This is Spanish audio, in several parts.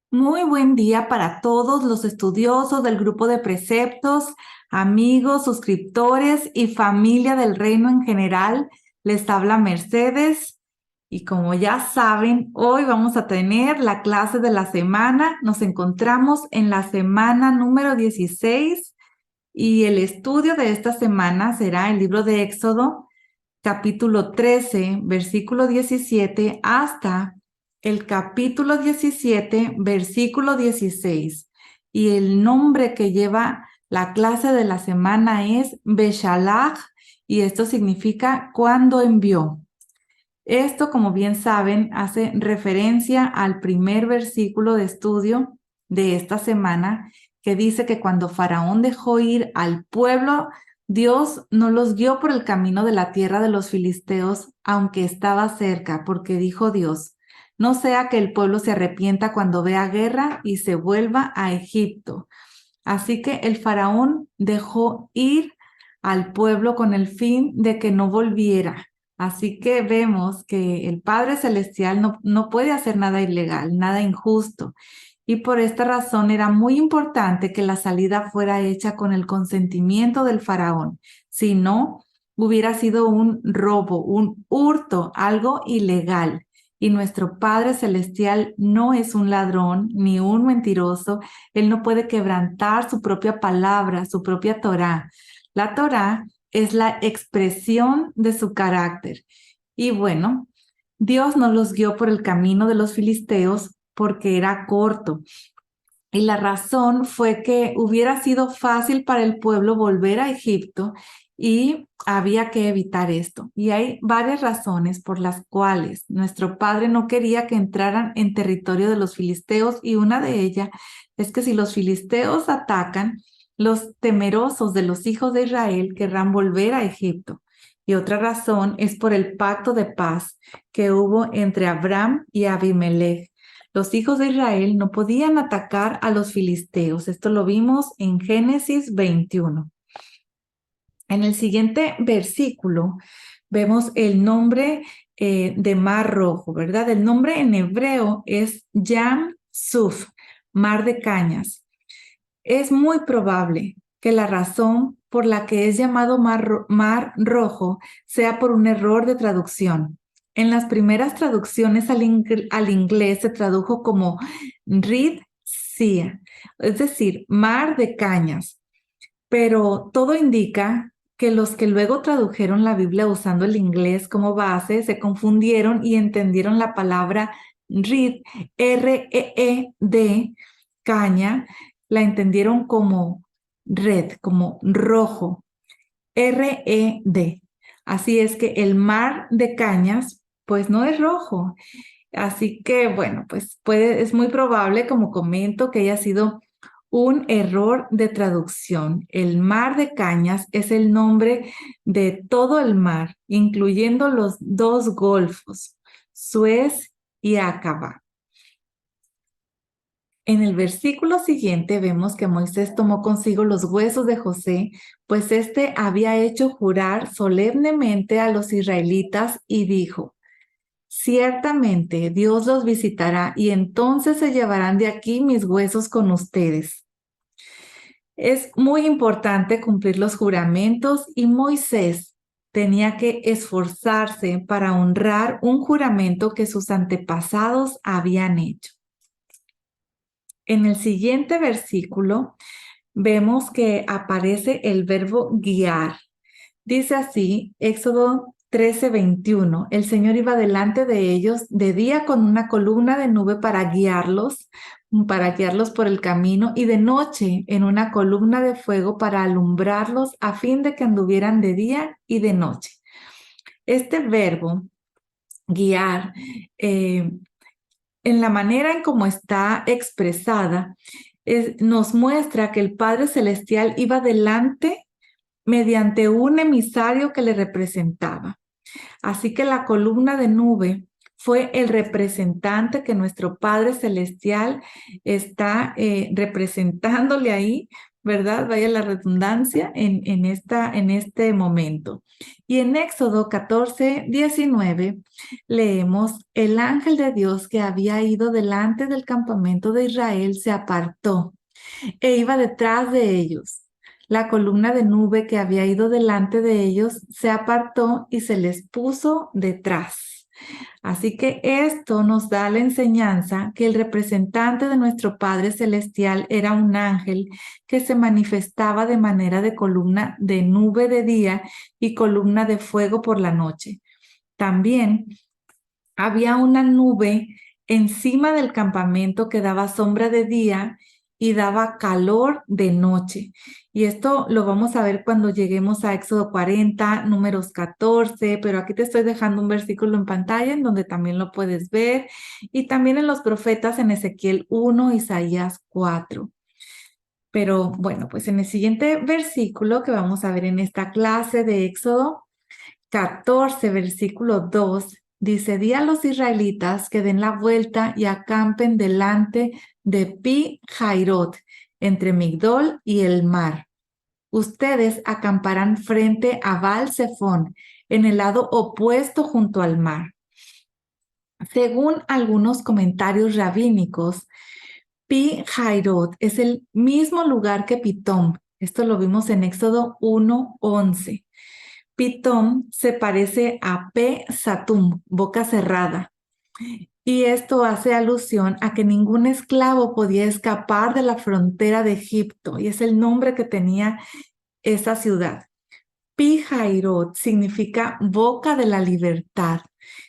Muy buen día para todos los estudiosos del grupo de preceptos, amigos, suscriptores y familia del reino en general. Les habla Mercedes y como ya saben, hoy vamos a tener la clase de la semana. Nos encontramos en la semana número 16 y el estudio de esta semana será el libro de Éxodo, capítulo 13, versículo 17 hasta el capítulo 17, versículo 16. Y el nombre que lleva la clase de la semana es Beshalach, y esto significa cuando envió. Esto, como bien saben, hace referencia al primer versículo de estudio de esta semana, que dice que cuando Faraón dejó ir al pueblo, Dios no los guió por el camino de la tierra de los filisteos, aunque estaba cerca, porque dijo Dios, no sea que el pueblo se arrepienta cuando vea guerra y se vuelva a Egipto. Así que el faraón dejó ir al pueblo con el fin de que no volviera. Así que vemos que el Padre Celestial no puede hacer nada ilegal, nada injusto. Y por esta razón era muy importante que la salida fuera hecha con el consentimiento del faraón. Si no, hubiera sido un robo, un hurto, algo ilegal. Y nuestro Padre Celestial no es un ladrón ni un mentiroso. Él no puede quebrantar su propia palabra, su propia Torá. La Torá es la expresión de su carácter. Y bueno, Dios no los guió por el camino de los filisteos porque era corto. Y la razón fue que hubiera sido fácil para el pueblo volver a Egipto y había que evitar esto. Y hay varias razones por las cuales nuestro padre no quería que entraran en territorio de los filisteos, y una de ellas es que si los filisteos atacan, los temerosos de los hijos de Israel querrán volver a Egipto. Y otra razón es por el pacto de paz que hubo entre Abraham y Abimelech. Los hijos de Israel no podían atacar a los filisteos. Esto lo vimos en Génesis 21. En el siguiente versículo vemos el nombre de Mar Rojo, ¿verdad? El nombre en hebreo es Yam Suf, Mar de Cañas. Es muy probable que la razón por la que es llamado Mar Rojo sea por un error de traducción. En las primeras traducciones al inglés se tradujo como Red Sea, es decir, mar de cañas, pero todo indica que los que luego tradujeron la Biblia usando el inglés como base se confundieron y entendieron la palabra Red, R-E-E-D, caña, la entendieron como red, como rojo, R-E-D. Así es que el mar de cañas, pues no es rojo. Así que, bueno, pues es muy probable, como comento, que haya sido un error de traducción. El mar de Cañas es el nombre de todo el mar, incluyendo los dos golfos, Suez y Acaba. En el versículo siguiente vemos que Moisés tomó consigo los huesos de José, pues éste había hecho jurar solemnemente a los israelitas y dijo, ciertamente Dios los visitará y entonces se llevarán de aquí mis huesos con ustedes. Es muy importante cumplir los juramentos y Moisés tenía que esforzarse para honrar un juramento que sus antepasados habían hecho. En el siguiente versículo vemos que aparece el verbo guiar. Dice así, Éxodo 13:21, el Señor iba delante de ellos de día con una columna de nube para guiarlos por el camino, y de noche en una columna de fuego para alumbrarlos a fin de que anduvieran de día y de noche. Este verbo, guiar, en la manera en cómo está expresada, nos muestra que el Padre Celestial iba delante mediante un emisario que le representaba. Así que la columna de nube fue el representante que nuestro Padre Celestial está representándole ahí, ¿verdad? Vaya la redundancia en este momento. Y en Éxodo 14:19 leemos, el ángel de Dios que había ido delante del campamento de Israel se apartó e iba detrás de ellos. La columna de nube que había ido delante de ellos se apartó y se les puso detrás. Así que esto nos da la enseñanza que el representante de nuestro Padre Celestial era un ángel que se manifestaba de manera de columna de nube de día y columna de fuego por la noche. También había una nube encima del campamento que daba sombra de día y daba calor de noche. Y esto lo vamos a ver cuando lleguemos a Éxodo 40, números 14, pero aquí te estoy dejando un versículo en pantalla en donde también lo puedes ver, y también en los profetas en Ezequiel 1, Isaías 4. Pero bueno, pues en el siguiente versículo que vamos a ver en esta clase de Éxodo 14, versículo 2, dice, di a los israelitas que den la vuelta y acampen delante de Pi Jairot, entre Migdol y el mar. Ustedes acamparán frente a Baal Zephón, en el lado opuesto junto al mar. Según algunos comentarios rabínicos, Pi Jairot es el mismo lugar que Pitom. Esto lo vimos en Éxodo 1:11. Pitom se parece a Pe Satum, boca cerrada. Y esto hace alusión a que ningún esclavo podía escapar de la frontera de Egipto, y es el nombre que tenía esa ciudad. Pi Hairot significa boca de la libertad.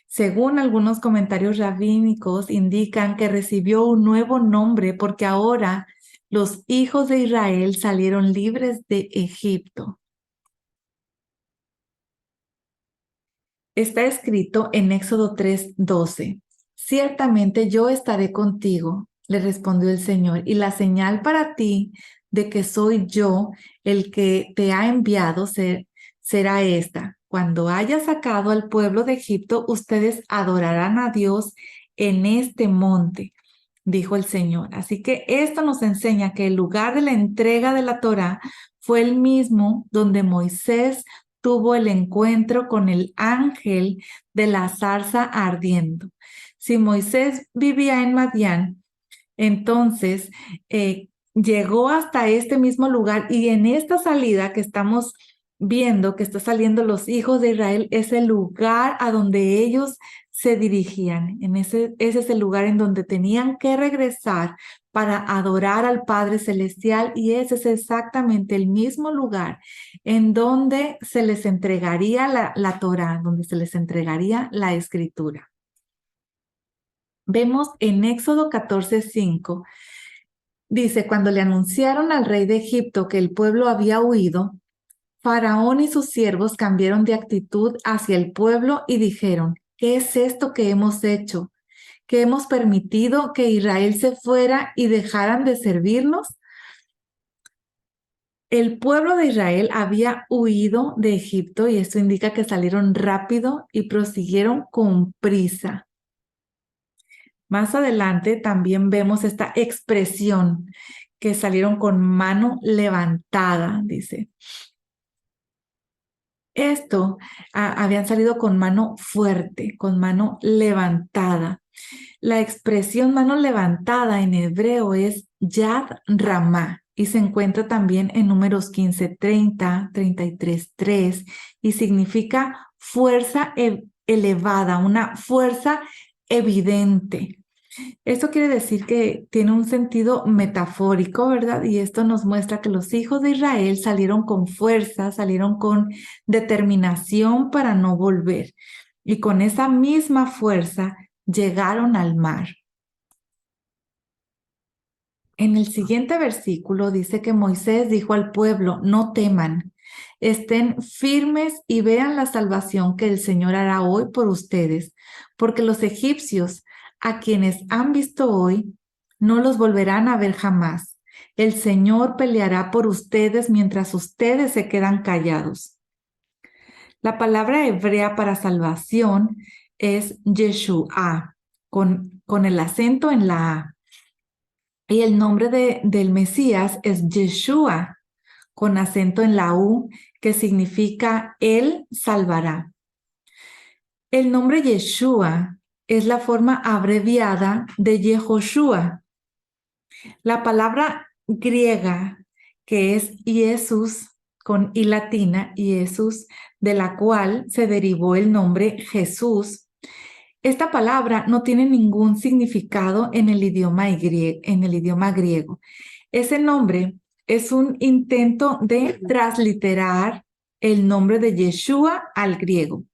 Según algunos comentarios rabínicos, indican que recibió un nuevo nombre porque ahora los hijos de Israel salieron libres de Egipto. Está escrito en Éxodo 3:12. Ciertamente yo estaré contigo, le respondió el Señor, y la señal para ti de que soy yo el que te ha enviado será esta. Cuando haya sacado al pueblo de Egipto, ustedes adorarán a Dios en este monte, dijo el Señor. Así que esto nos enseña que el lugar de la entrega de la Torá fue el mismo donde Moisés tuvo el encuentro con el ángel de la zarza ardiendo. Si Moisés vivía en Madián, entonces llegó hasta este mismo lugar, y en esta salida que estamos viendo, que está saliendo los hijos de Israel, es el lugar a donde ellos se dirigían. Ese es el lugar en donde tenían que regresar para adorar al Padre Celestial, y ese es exactamente el mismo lugar en donde se les entregaría la Torá, donde se les entregaría la Escritura. Vemos en Éxodo 14:5, dice, cuando le anunciaron al rey de Egipto que el pueblo había huido, Faraón y sus siervos cambiaron de actitud hacia el pueblo y dijeron, ¿qué es esto que hemos hecho? ¿Que hemos permitido que Israel se fuera y dejaran de servirnos? El pueblo de Israel había huido de Egipto, y esto indica que salieron rápido y prosiguieron con prisa. Más adelante también vemos esta expresión, que salieron con mano levantada, dice. Esto habían salido con mano fuerte, con mano levantada. La expresión mano levantada en hebreo es Yad Ramá, y se encuentra también en Números 15:30, 33:3, y significa fuerza elevada, una fuerza evidente. Esto quiere decir que tiene un sentido metafórico, ¿verdad? Y esto nos muestra que los hijos de Israel salieron con fuerza, salieron con determinación para no volver. Y con esa misma fuerza llegaron al mar. En el siguiente versículo dice que Moisés dijo al pueblo, no teman, estén firmes y vean la salvación que el Señor hará hoy por ustedes, porque los egipcios, a quienes han visto hoy, no los volverán a ver jamás. El Señor peleará por ustedes mientras ustedes se quedan callados. La palabra hebrea para salvación es Yeshua, con el acento en la A. Y el nombre del Mesías es Yeshua, con acento en la U, que significa Él salvará. El nombre Yeshua es la forma abreviada de Yehoshua. La palabra griega, que es Jesús, con I latina, Jesús, de la cual se derivó el nombre Jesús. Esta palabra no tiene ningún significado en el idioma griego. Ese nombre es un intento de transliterar el nombre de Yeshua al griego.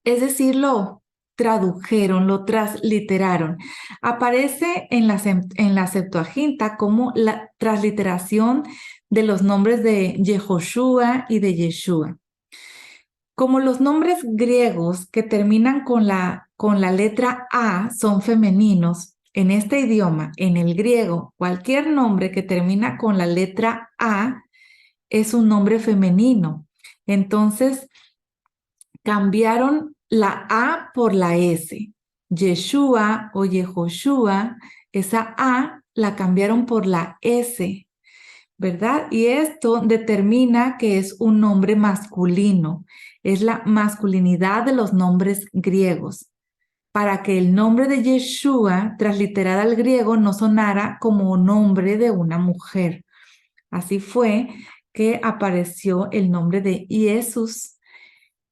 Es decir, lo tradujeron, lo transliteraron. Aparece en la Septuaginta como la transliteración de los nombres de Yehoshua y de Yeshua. Como los nombres griegos que terminan con la letra A son femeninos, en este idioma, en el griego, cualquier nombre que termina con la letra A es un nombre femenino. Entonces, cambiaron la A por la S. Yeshua o Yehoshua, esa A la cambiaron por la S, ¿verdad? Y esto determina que es un nombre masculino. Es la masculinidad de los nombres griegos, para que el nombre de Yeshua, transliterado al griego, no sonara como un nombre de una mujer. Así fue que apareció el nombre de Jesús.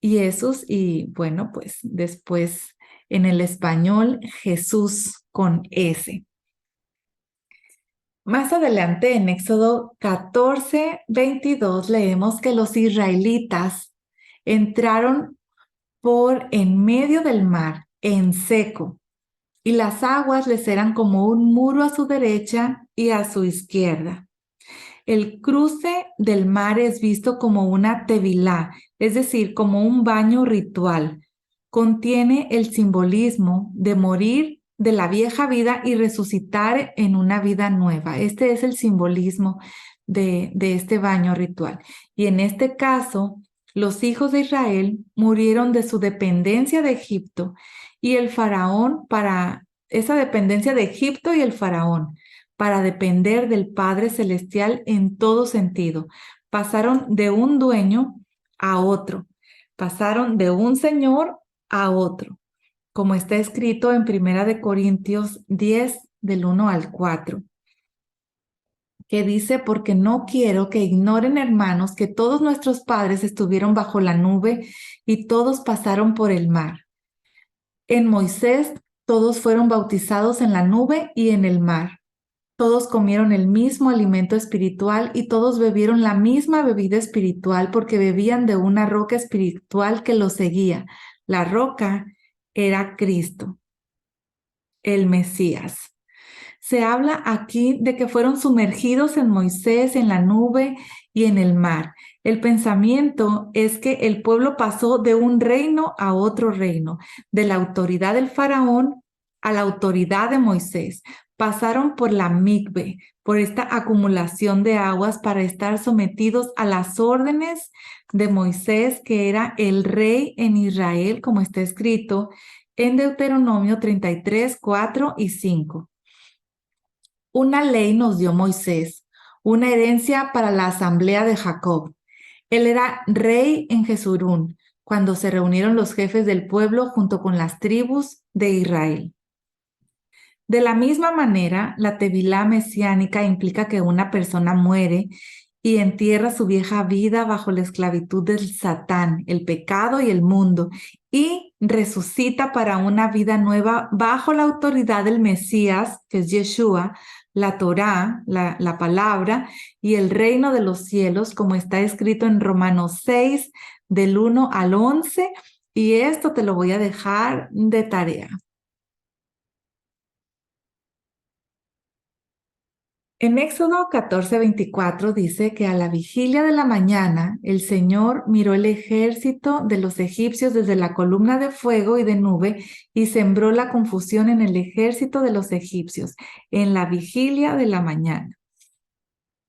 Y bueno, pues después en el español Jesús con S. Más adelante en Éxodo 14:22 leemos que los israelitas entraron por en medio del mar en seco y las aguas les eran como un muro a su derecha y a su izquierda. El cruce del mar es visto como una tevilá, es decir, como un baño ritual. Contiene el simbolismo de morir de la vieja vida y resucitar en una vida nueva. Este es el simbolismo de este baño ritual. Y en este caso, los hijos de Israel murieron de su dependencia de Egipto y el faraón para esa dependencia de Egipto y el faraón para depender del Padre Celestial en todo sentido. Pasaron de un dueño a otro, pasaron de un señor a otro, como está escrito en 1 Corintios 10, del 1 al 4, que dice, porque no quiero que ignoren, hermanos, que todos nuestros padres estuvieron bajo la nube y todos pasaron por el mar. En Moisés todos fueron bautizados en la nube y en el mar. Todos comieron el mismo alimento espiritual y todos bebieron la misma bebida espiritual porque bebían de una roca espiritual que los seguía. La roca era Cristo, el Mesías. Se habla aquí de que fueron sumergidos en Moisés, en la nube y en el mar. El pensamiento es que el pueblo pasó de un reino a otro reino, de la autoridad del faraón a la autoridad de Moisés. Pasaron por la migbe, por esta acumulación de aguas para estar sometidos a las órdenes de Moisés, que era el rey en Israel, como está escrito en Deuteronomio 33, 4 y 5. Una ley nos dio Moisés, una herencia para la asamblea de Jacob. Él era rey en Jesurún, cuando se reunieron los jefes del pueblo junto con las tribus de Israel. De la misma manera, la tevilá mesiánica implica que una persona muere y entierra su vieja vida bajo la esclavitud del Satán, el pecado y el mundo, y resucita para una vida nueva bajo la autoridad del Mesías, que es Yeshua, la Torá, la palabra, y el reino de los cielos, como está escrito en Romanos 6, del 1 al 11, y esto te lo voy a dejar de tarea. En Éxodo 14:24 dice que a la vigilia de la mañana el Señor miró el ejército de los egipcios desde la columna de fuego y de nube y sembró la confusión en el ejército de los egipcios en la vigilia de la mañana.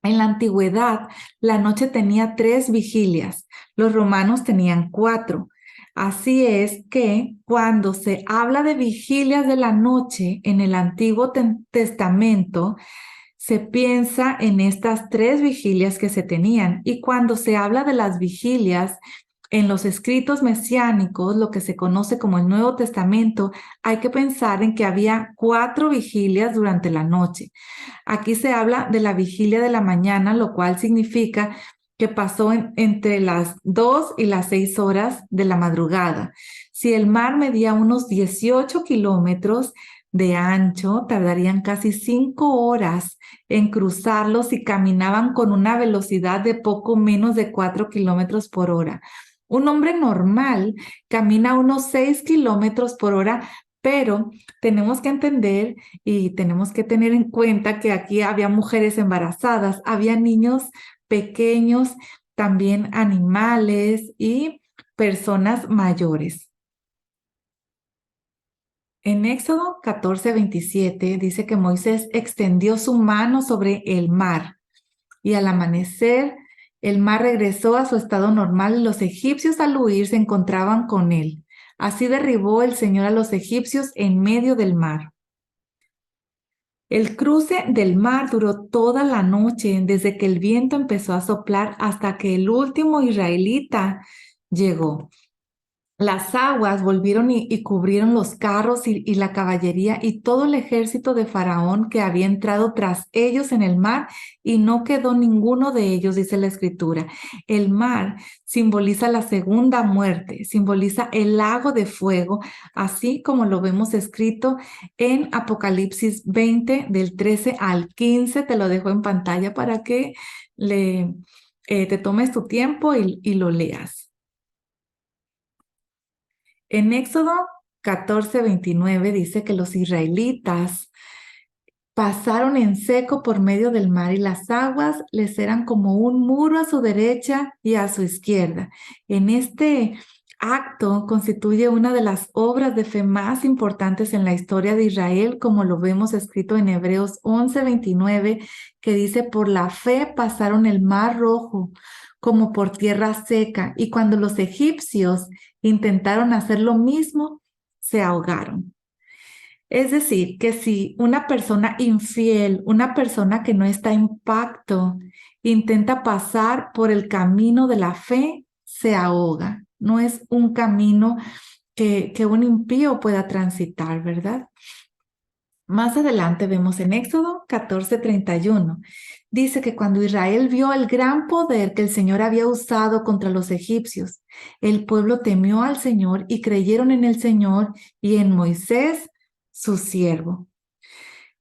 En la antigüedad, la noche tenía 3 vigilias. Los romanos tenían 4. Así es que cuando se habla de vigilias de la noche en el Antiguo Testamento, se piensa en estas tres vigilias que se tenían. Y cuando se habla de las vigilias en los escritos mesiánicos, lo que se conoce como el Nuevo Testamento, hay que pensar en que había 4 vigilias durante la noche. Aquí se habla de la vigilia de la mañana, lo cual significa que pasó entre las 2 y las 6 horas de la madrugada. Si el mar medía unos 18 kilómetros de ancho, tardarían casi 5 horas en cruzarlo si caminaban con una velocidad de poco menos de 4 kilómetros por hora. Un hombre normal camina unos 6 kilómetros por hora, pero tenemos que entender y tenemos que tener en cuenta que aquí había mujeres embarazadas, había niños pequeños, también animales y personas mayores. En Éxodo 14:27 dice que Moisés extendió su mano sobre el mar y al amanecer el mar regresó a su estado normal y los egipcios al huir se encontraban con él. Así derribó el Señor a los egipcios en medio del mar. El cruce del mar duró toda la noche, desde que el viento empezó a soplar hasta que el último israelita llegó. Las aguas volvieron y cubrieron los carros y la caballería y todo el ejército de Faraón que había entrado tras ellos en el mar y no quedó ninguno de ellos, dice la escritura. El mar simboliza la segunda muerte, simboliza el lago de fuego, así como lo vemos escrito en Apocalipsis 20 del 13 al 15. Te lo dejo en pantalla para que te tomes tu tiempo y lo leas. En Éxodo 14:29 dice que los israelitas pasaron en seco por medio del mar y las aguas les eran como un muro a su derecha y a su izquierda. En este acto constituye una de las obras de fe más importantes en la historia de Israel, como lo vemos escrito en Hebreos 11:29, que dice, por la fe pasaron el mar rojo como por tierra seca, y cuando los egipcios intentaron hacer lo mismo, se ahogaron. Es decir, que si una persona infiel, una persona que no está en pacto, intenta pasar por el camino de la fe, se ahoga. No es un camino que un impío pueda transitar, ¿verdad? Más adelante vemos en Éxodo 14:31. Dice que cuando Israel vio el gran poder que el Señor había usado contra los egipcios, el pueblo temió al Señor y creyeron en el Señor y en Moisés, su siervo.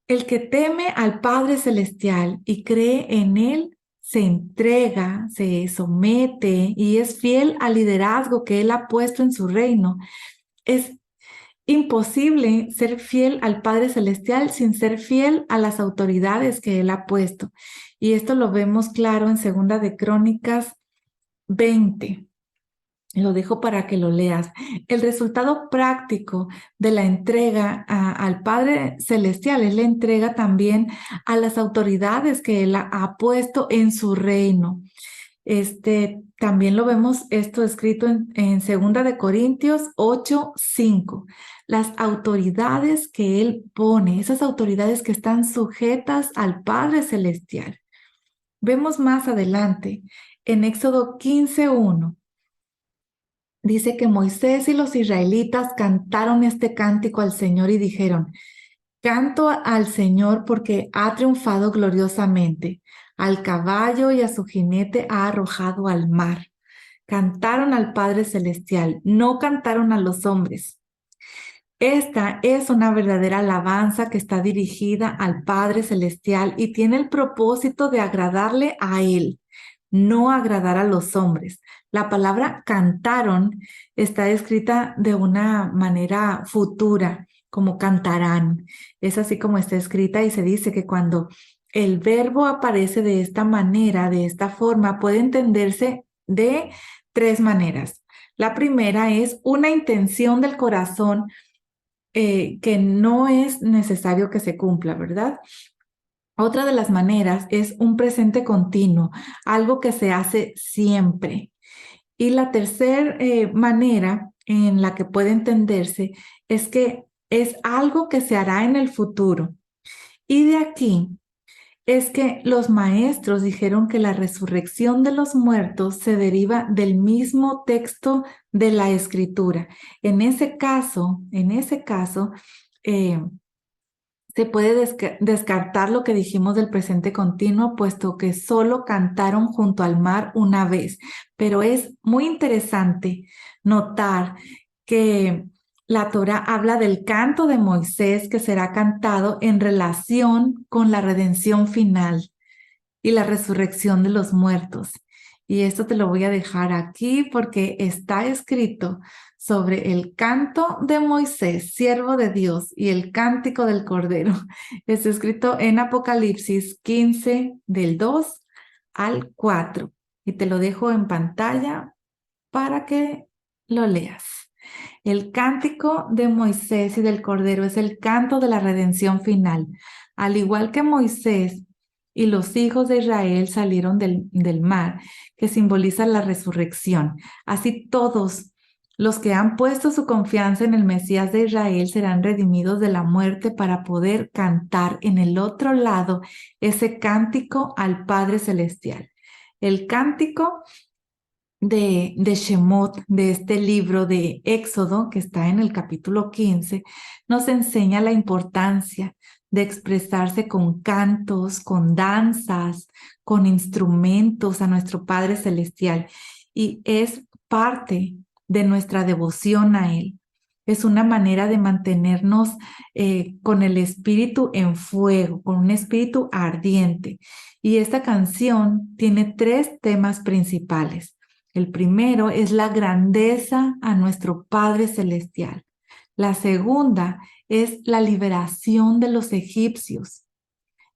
El que teme al Padre Celestial y cree en Él, se entrega, se somete y es fiel al liderazgo que Él ha puesto en su reino. Es imposible ser fiel al Padre Celestial sin ser fiel a las autoridades que Él ha puesto. Y esto lo vemos claro en 2 de Crónicas 20. Lo dejo para que lo leas. El resultado práctico de la entrega al Padre Celestial es la entrega también a las autoridades que Él ha puesto en su reino. También lo vemos esto escrito en 2 de Corintios 8:5. Las autoridades que Él pone, esas autoridades que están sujetas al Padre Celestial. Vemos más adelante en Éxodo 15:1. Dice que Moisés y los israelitas cantaron este cántico al Señor y dijeron, canto al Señor porque ha triunfado gloriosamente. Al caballo y a su jinete ha arrojado al mar. Cantaron al Padre Celestial, no cantaron a los hombres. Esta es una verdadera alabanza que está dirigida al Padre Celestial y tiene el propósito de agradarle a Él, no agradar a los hombres. La palabra cantaron está escrita de una manera futura, como cantarán. Es así como está escrita y se dice que cuando el verbo aparece de esta manera, de esta forma, puede entenderse de 3 maneras. La primera es una intención del corazón que no es necesario que se cumpla, ¿verdad? Otra de las maneras es un presente continuo, algo que se hace siempre. Y la tercera manera en la que puede entenderse es que es algo que se hará en el futuro. Y de aquí es que los maestros dijeron que la resurrección de los muertos se deriva del mismo texto de la Escritura. En ese caso, eh, se puede descartar lo que dijimos del presente continuo, puesto que solo cantaron junto al mar una vez. Pero es muy interesante notar que la Torá habla del canto de Moisés que será cantado en relación con la redención final y la resurrección de los muertos. Y esto te lo voy a dejar aquí porque está escrito sobre el canto de Moisés, siervo de Dios, y el cántico del Cordero. Está escrito en Apocalipsis 15, del 2 al 4. Y te lo dejo en pantalla para que lo leas. El cántico de Moisés y del Cordero es el canto de la redención final. Al igual que Moisés y los hijos de Israel salieron del mar, que simboliza la resurrección. Así todos los que han puesto su confianza en el Mesías de Israel serán redimidos de la muerte para poder cantar en el otro lado ese cántico al Padre Celestial. El cántico de Shemot, de este libro de Éxodo, que está en el capítulo 15, nos enseña la importancia de expresarse con cantos, con danzas, con instrumentos a nuestro Padre Celestial. Y es parte de nuestra devoción a Él. Es una manera de mantenernos con el espíritu en fuego, con un espíritu ardiente. Y esta canción tiene 3 temas principales. El primero es la grandeza a nuestro Padre Celestial. La segunda es la liberación de los egipcios.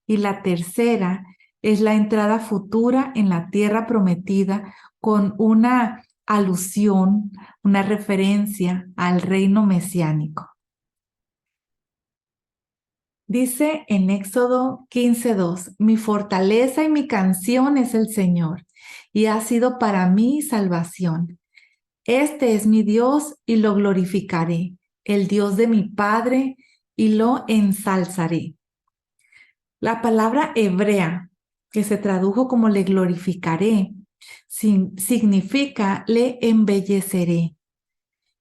Y la tercera es la entrada futura en la tierra prometida con una alusión, una referencia al reino mesiánico. Dice en Éxodo 15:2, mi fortaleza y mi canción es el Señor, y ha sido para mí salvación. Este es mi Dios y lo glorificaré, el Dios de mi Padre, y lo ensalzaré. La palabra hebrea, que se tradujo como le glorificaré, significa le embelleceré.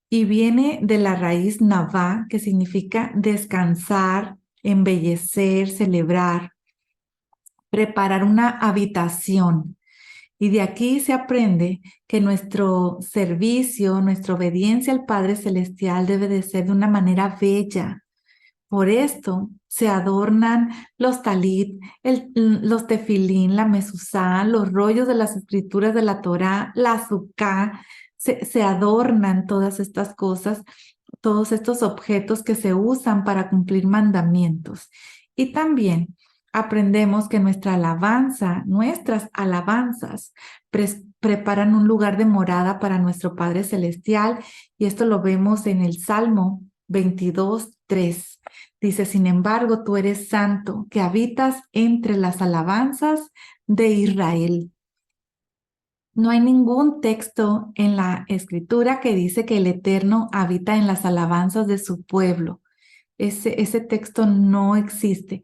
Y viene de la raíz navá, que significa descansar, embellecer, celebrar, preparar una habitación. Y de aquí se aprende que nuestro servicio, nuestra obediencia al Padre Celestial debe de ser de una manera bella. Por esto se adornan los talit, los tefilín, la mezuzá, los rollos de las escrituras de la Torá, la azúcar, se adornan todas estas cosas, todos estos objetos que se usan para cumplir mandamientos. Y también aprendemos que nuestras alabanzas preparan un lugar de morada para nuestro Padre Celestial, y esto lo vemos en el Salmo 22:3. Dice, sin embargo, tú eres santo, que habitas entre las alabanzas de Israel. No hay ningún texto en la Escritura que dice que el Eterno habita en las alabanzas de su pueblo. Ese texto no existe,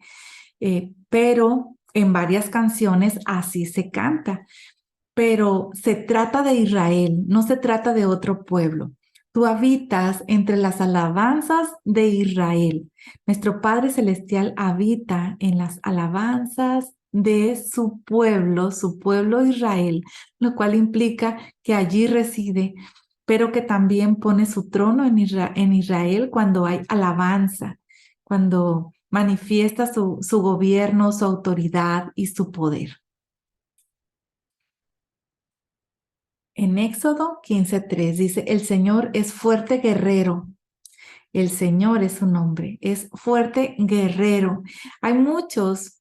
pero en varias canciones así se canta. Pero se trata de Israel, no se trata de otro pueblo. Tú habitas entre las alabanzas de Israel. Nuestro Padre Celestial habita en las alabanzas de su pueblo Israel, lo cual implica que allí reside, pero que también pone su trono en Israel cuando hay alabanza, cuando manifiesta su gobierno, su autoridad y su poder. En Éxodo 15:3 dice, el Señor es fuerte guerrero. El Señor es su nombre, es fuerte guerrero. Hay muchos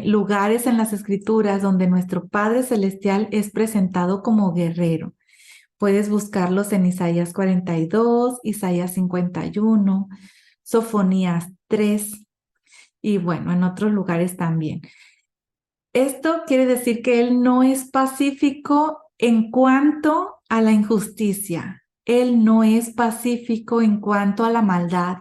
lugares en las Escrituras donde nuestro Padre Celestial es presentado como guerrero. Puedes buscarlos en Isaías 42, Isaías 51, Sofonías 3 y bueno, en otros lugares también. Esto quiere decir que Él no es pacífico en cuanto a la injusticia. Él no es pacífico en cuanto a la maldad.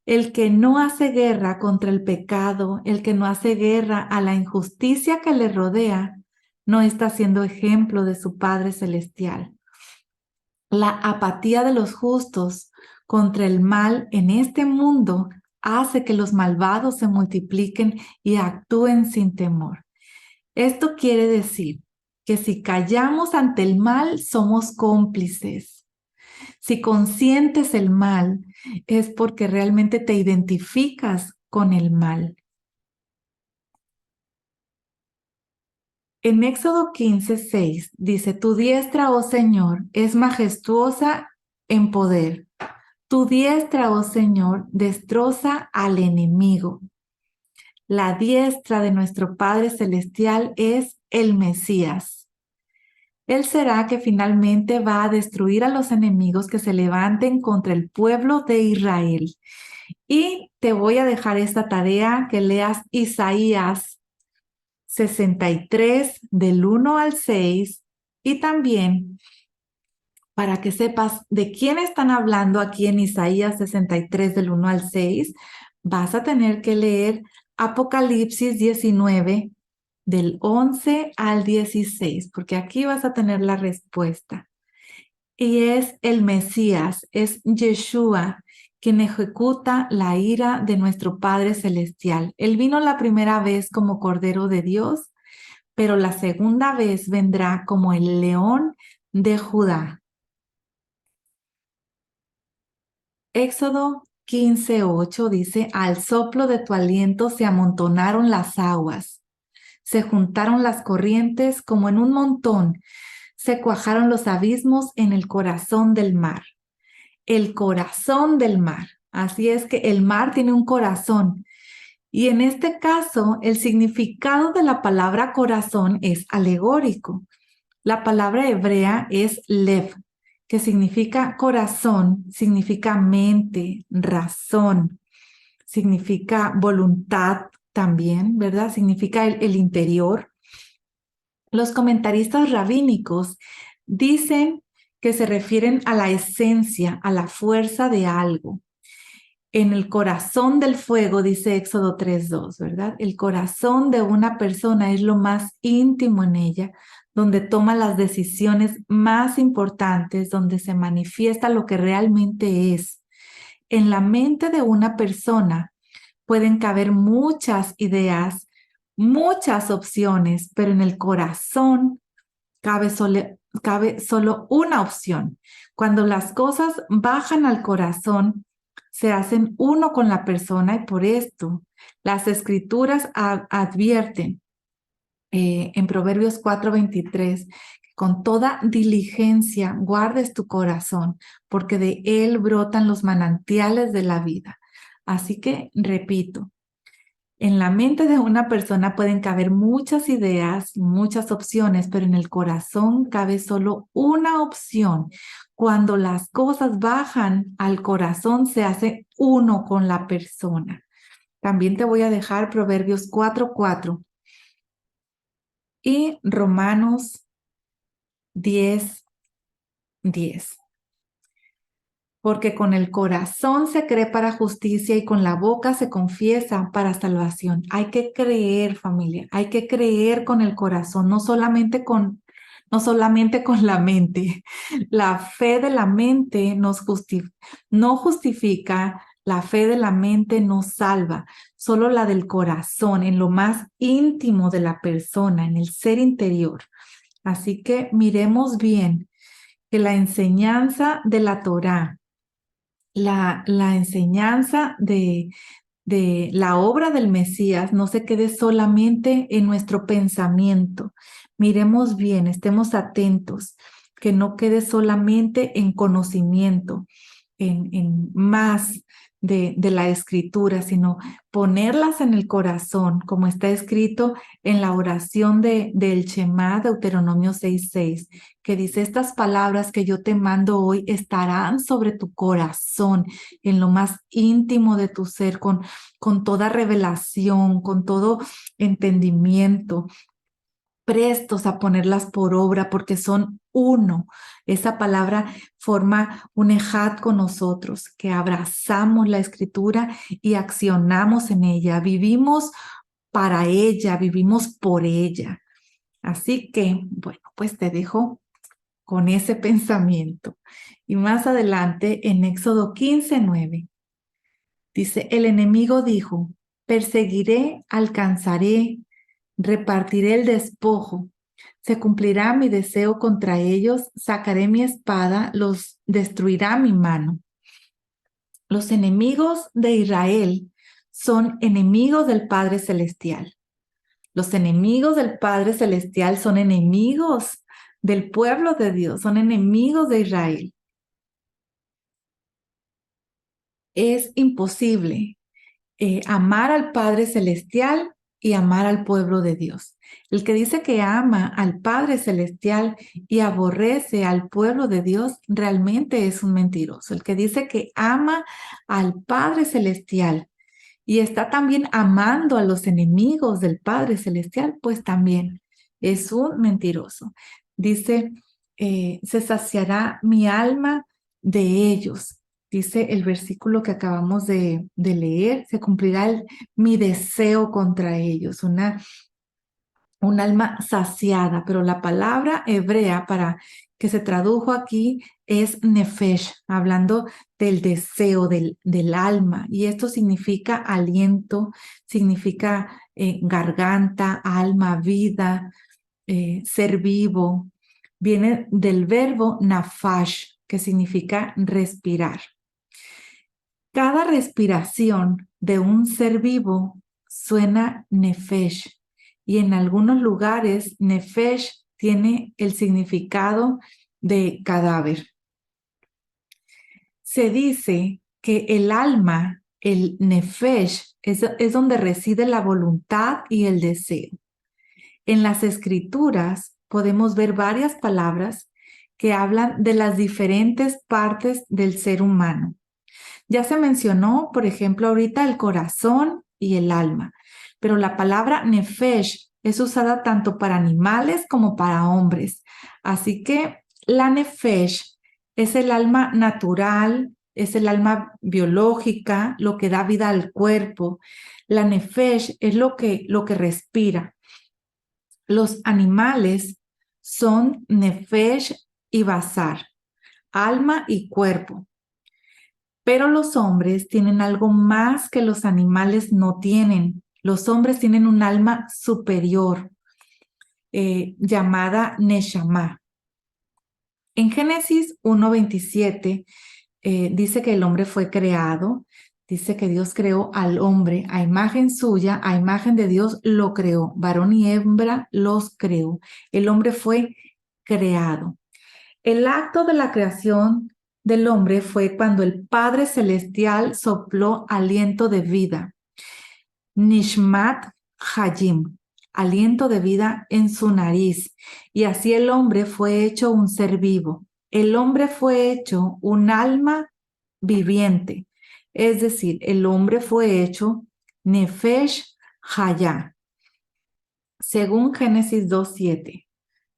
El que no hace guerra contra el pecado, el que no hace guerra a la injusticia que le rodea, no está siendo ejemplo de su Padre Celestial. La apatía de los justos contra el mal en este mundo hace que los malvados se multipliquen y actúen sin temor. Esto quiere decir que si callamos ante el mal, somos cómplices. Si consientes el mal, es porque realmente te identificas con el mal. En Éxodo 15:6 dice, tu diestra, oh Señor, es majestuosa en poder. Tu diestra, oh Señor, destroza al enemigo. La diestra de nuestro Padre Celestial es el Mesías. Él será que finalmente va a destruir a los enemigos que se levanten contra el pueblo de Israel. Y te voy a dejar esta tarea, que leas Isaías 63 del 1 al 6 y también para que sepas de quién están hablando aquí en Isaías 63 del 1 al 6, vas a tener que leer Apocalipsis 19 del 11 al 16, porque aquí vas a tener la respuesta. Y es el Mesías, es Yeshua, quien ejecuta la ira de nuestro Padre Celestial. Él vino la primera vez como Cordero de Dios, pero la segunda vez vendrá como el León de Judá. Éxodo 15:8 dice, al soplo de tu aliento se amontonaron las aguas, se juntaron las corrientes como en un montón, se cuajaron los abismos en el corazón del mar. El corazón del mar. Así es que el mar tiene un corazón. Y en este caso, el significado de la palabra corazón es alegórico. La palabra hebrea es lev, que significa corazón, significa mente, razón, significa voluntad también, ¿verdad? Significa el interior. Los comentaristas rabínicos dicen que se refieren a la esencia, a la fuerza de algo. En el corazón del fuego, dice Éxodo 3:2, ¿verdad? El corazón de una persona es lo más íntimo en ella, donde toma las decisiones más importantes, donde se manifiesta lo que realmente es. En la mente de una persona pueden caber muchas ideas, muchas opciones, pero en el corazón cabe solo una opción. Cuando las cosas bajan al corazón, se hacen uno con la persona y por esto las escrituras advierten en Proverbios 4:23, con toda diligencia guardes tu corazón, porque de él brotan los manantiales de la vida. Así que, repito, en la mente de una persona pueden caber muchas ideas, muchas opciones, pero en el corazón cabe solo una opción. Cuando las cosas bajan al corazón, se hace uno con la persona. También te voy a dejar Proverbios 4:4 y Romanos 10:10. Porque con el corazón se cree para justicia y con la boca se confiesa para salvación. Hay que creer, familia, hay que creer con el corazón, no solamente con la mente. La fe de la mente no justifica, la fe de la mente no salva, solo la del corazón, en lo más íntimo de la persona, en el ser interior. Así que miremos bien que la enseñanza de la Torá, la enseñanza de la obra del Mesías no se quede solamente en nuestro pensamiento. Miremos bien, estemos atentos, que no quede solamente en conocimiento, en más de la escritura, sino ponerlas en el corazón, como está escrito en la oración del Shema, Deuteronomio 6:6, que dice, estas palabras que yo te mando hoy estarán sobre tu corazón, en lo más íntimo de tu ser, con toda revelación, con todo entendimiento. prestos a ponerlas por obra porque son uno. Esa palabra forma un ejad con nosotros, que abrazamos la escritura y accionamos en ella, vivimos para ella, vivimos por ella. Así que, bueno, pues te dejo con ese pensamiento. Y más adelante, en Éxodo 15:9, dice, el enemigo dijo, perseguiré, alcanzaré, repartiré el despojo, se cumplirá mi deseo contra ellos, sacaré mi espada, los destruirá mi mano. Los enemigos de Israel son enemigos del Padre Celestial. Los enemigos del Padre Celestial son enemigos del pueblo de Dios, son enemigos de Israel. Es imposible amar al Padre Celestial y amar al pueblo de Dios. El que dice que ama al Padre Celestial y aborrece al pueblo de Dios realmente es un mentiroso. El que dice que ama al Padre Celestial y está también amando a los enemigos del Padre Celestial, pues también es un mentiroso. Dice, se saciará mi alma de ellos. Dice el versículo que acabamos de leer, se cumplirá mi deseo contra ellos, un alma saciada, pero la palabra hebrea para que se tradujo aquí es nefesh, hablando del deseo del alma, y esto significa aliento, significa garganta, alma, vida, ser vivo. Viene del verbo nafash, que significa respirar. Cada respiración de un ser vivo suena nefesh, y en algunos lugares nefesh tiene el significado de cadáver. Se dice que el alma, el nefesh, es donde reside la voluntad y el deseo. En las escrituras podemos ver varias palabras que hablan de las diferentes partes del ser humano. Ya se mencionó, por ejemplo, ahorita el corazón y el alma, pero la palabra nefesh es usada tanto para animales como para hombres. Así que la nefesh es el alma natural, es el alma biológica, lo que da vida al cuerpo. La nefesh es lo que respira. Los animales son nefesh y basar, alma y cuerpo. Pero los hombres tienen algo más que los animales no tienen. Los hombres tienen un alma superior llamada Neshama. En Génesis 1:27 dice que el hombre fue creado, dice que Dios creó al hombre a imagen suya, a imagen de Dios lo creó, varón y hembra los creó. El hombre fue creado. El acto de la creación del hombre fue cuando el Padre Celestial sopló aliento de vida, Nishmat Hayim, aliento de vida en su nariz, y así el hombre fue hecho un ser vivo. El hombre fue hecho un alma viviente, es decir, el hombre fue hecho Nefesh Hayah, según Génesis 2:7.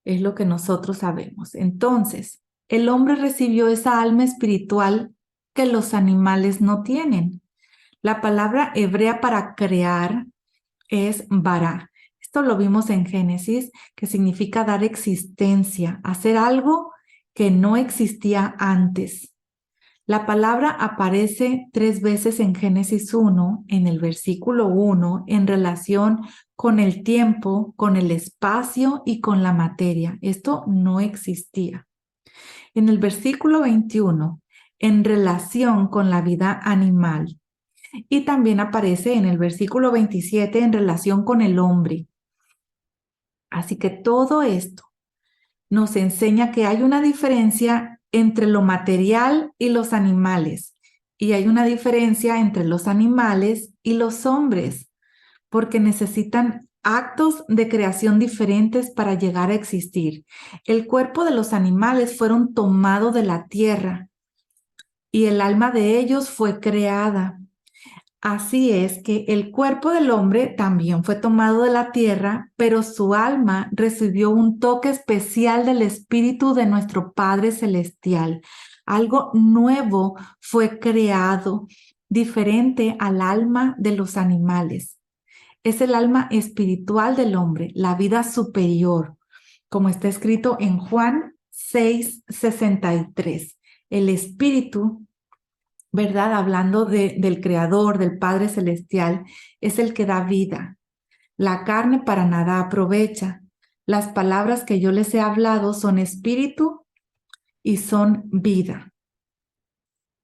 Es lo que nosotros sabemos. Entonces, el hombre recibió esa alma espiritual que los animales no tienen. La palabra hebrea para crear es bara. Esto lo vimos en Génesis, que significa dar existencia, hacer algo que no existía antes. La palabra aparece 3 veces en Génesis 1, en el versículo 1, en relación con el tiempo, con el espacio y con la materia. Esto no existía. En el versículo 21, en relación con la vida animal. Y también aparece en el versículo 27 en relación con el hombre. Así que todo esto nos enseña que hay una diferencia entre lo material y los animales, y hay una diferencia entre los animales y los hombres, porque necesitan actos de creación diferentes para llegar a existir. El cuerpo de los animales fueron tomados de la tierra y el alma de ellos fue creada. Así es que el cuerpo del hombre también fue tomado de la tierra, pero su alma recibió un toque especial del Espíritu de nuestro Padre Celestial. Algo nuevo fue creado, diferente al alma de los animales. Es el alma espiritual del hombre, la vida superior, como está escrito en Juan 6:63. El Espíritu, ¿verdad? Hablando del Creador, del Padre Celestial, es el que da vida. La carne para nada aprovecha. Las palabras que yo les he hablado son espíritu y son vida.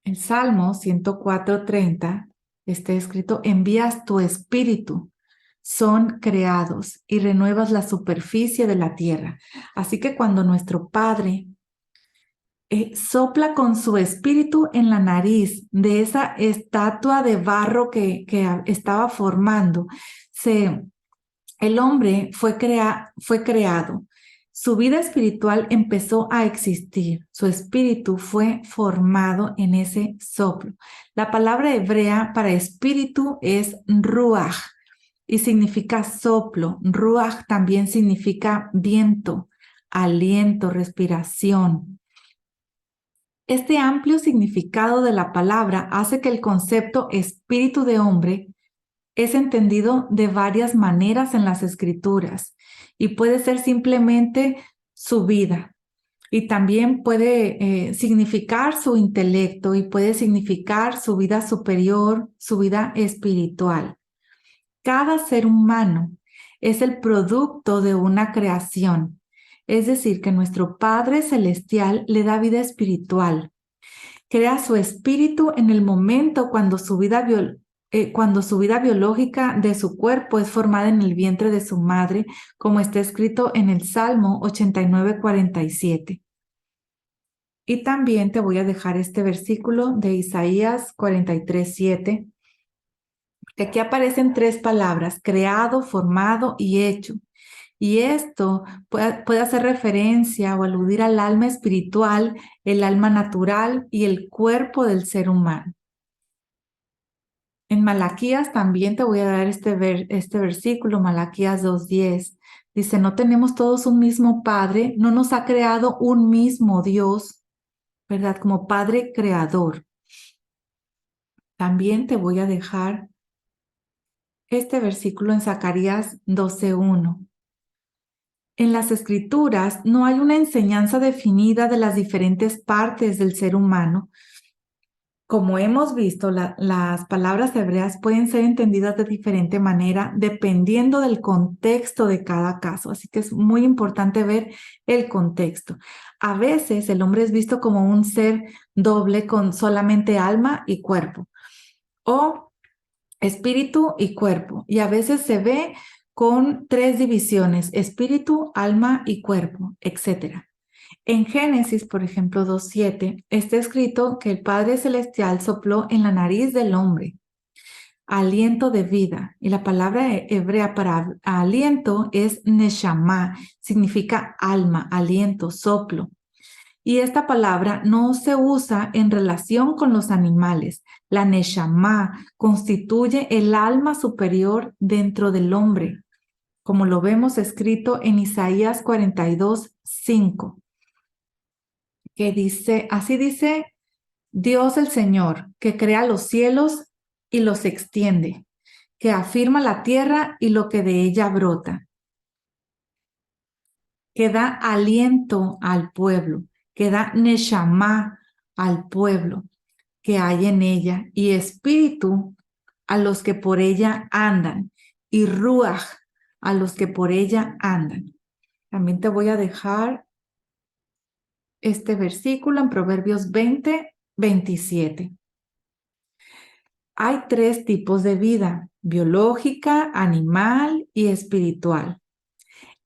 El Salmo 104:30 está escrito: envías tu espíritu, son creados y renuevas la superficie de la tierra. Así que cuando nuestro Padre sopla con su espíritu en la nariz de esa estatua de barro que estaba formando, el hombre fue creado. Su vida espiritual empezó a existir. Su espíritu fue formado en ese soplo. La palabra hebrea para espíritu es ruach y significa soplo. Ruach también significa viento, aliento, respiración. Este amplio significado de la palabra hace que el concepto espíritu de hombre es entendido de varias maneras en las escrituras y puede ser simplemente su vida y también puede significar su intelecto y puede significar su vida superior, su vida espiritual. Cada ser humano es el producto de una creación, es decir, que nuestro Padre Celestial le da vida espiritual. Crea su espíritu en el momento cuando su vida biológica de su cuerpo es formada en el vientre de su madre, como está escrito en el Salmo 89:47. Y también te voy a dejar este versículo de Isaías 43:7, que aquí aparecen tres palabras: creado, formado y hecho. Y esto puede hacer referencia o aludir al alma espiritual, el alma natural y el cuerpo del ser humano. En Malaquías también te voy a dar este versículo, Malaquías 2:10. Dice: no tenemos todos un mismo Padre, no nos ha creado un mismo Dios, ¿verdad? Como Padre creador. También te voy a dejar este versículo en Zacarías 12:1. En las escrituras no hay una enseñanza definida de las diferentes partes del ser humano. Como hemos visto, las palabras hebreas pueden ser entendidas de diferente manera dependiendo del contexto de cada caso. Así que es muy importante ver el contexto. A veces el hombre es visto como un ser doble con solamente alma y cuerpo, o espíritu y cuerpo. Y a veces se ve con tres divisiones: espíritu, alma y cuerpo, etc. En Génesis, por ejemplo, 2:7, está escrito que el Padre Celestial sopló en la nariz del hombre aliento de vida. Y la palabra hebrea para aliento es neshama, significa alma, aliento, soplo. Y esta palabra no se usa en relación con los animales. La neshama constituye el alma superior dentro del hombre, como lo vemos escrito en Isaías 42:5. Que dice, así dice Dios el Señor, que crea los cielos y los extiende, que afirma la tierra y lo que de ella brota, que da aliento al pueblo, que da neshama al pueblo que hay en ella, y espíritu a los que por ella andan, y ruach a los que por ella andan. También te voy a dejar este versículo en Proverbios 20:27. Hay tres tipos de vida: biológica, animal y espiritual.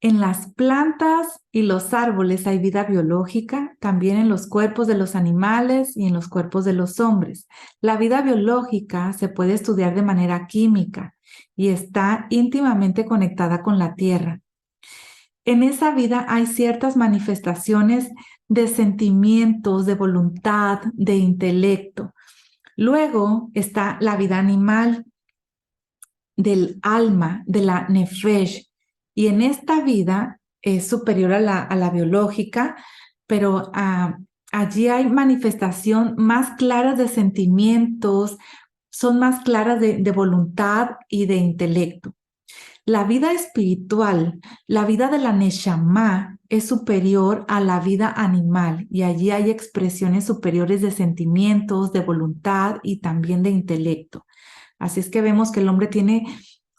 En las plantas y los árboles hay vida biológica, también en los cuerpos de los animales y en los cuerpos de los hombres. La vida biológica se puede estudiar de manera química y está íntimamente conectada con la tierra. En esa vida hay ciertas manifestaciones de sentimientos, de voluntad, de intelecto. Luego está la vida animal del alma, de la nefesh, y en esta vida es superior a la biológica, pero allí hay manifestación más clara de sentimientos, son más claras de voluntad y de intelecto. La vida espiritual, la vida de la Neshama es superior a la vida animal y allí hay expresiones superiores de sentimientos, de voluntad y también de intelecto. Así es que vemos que el hombre tiene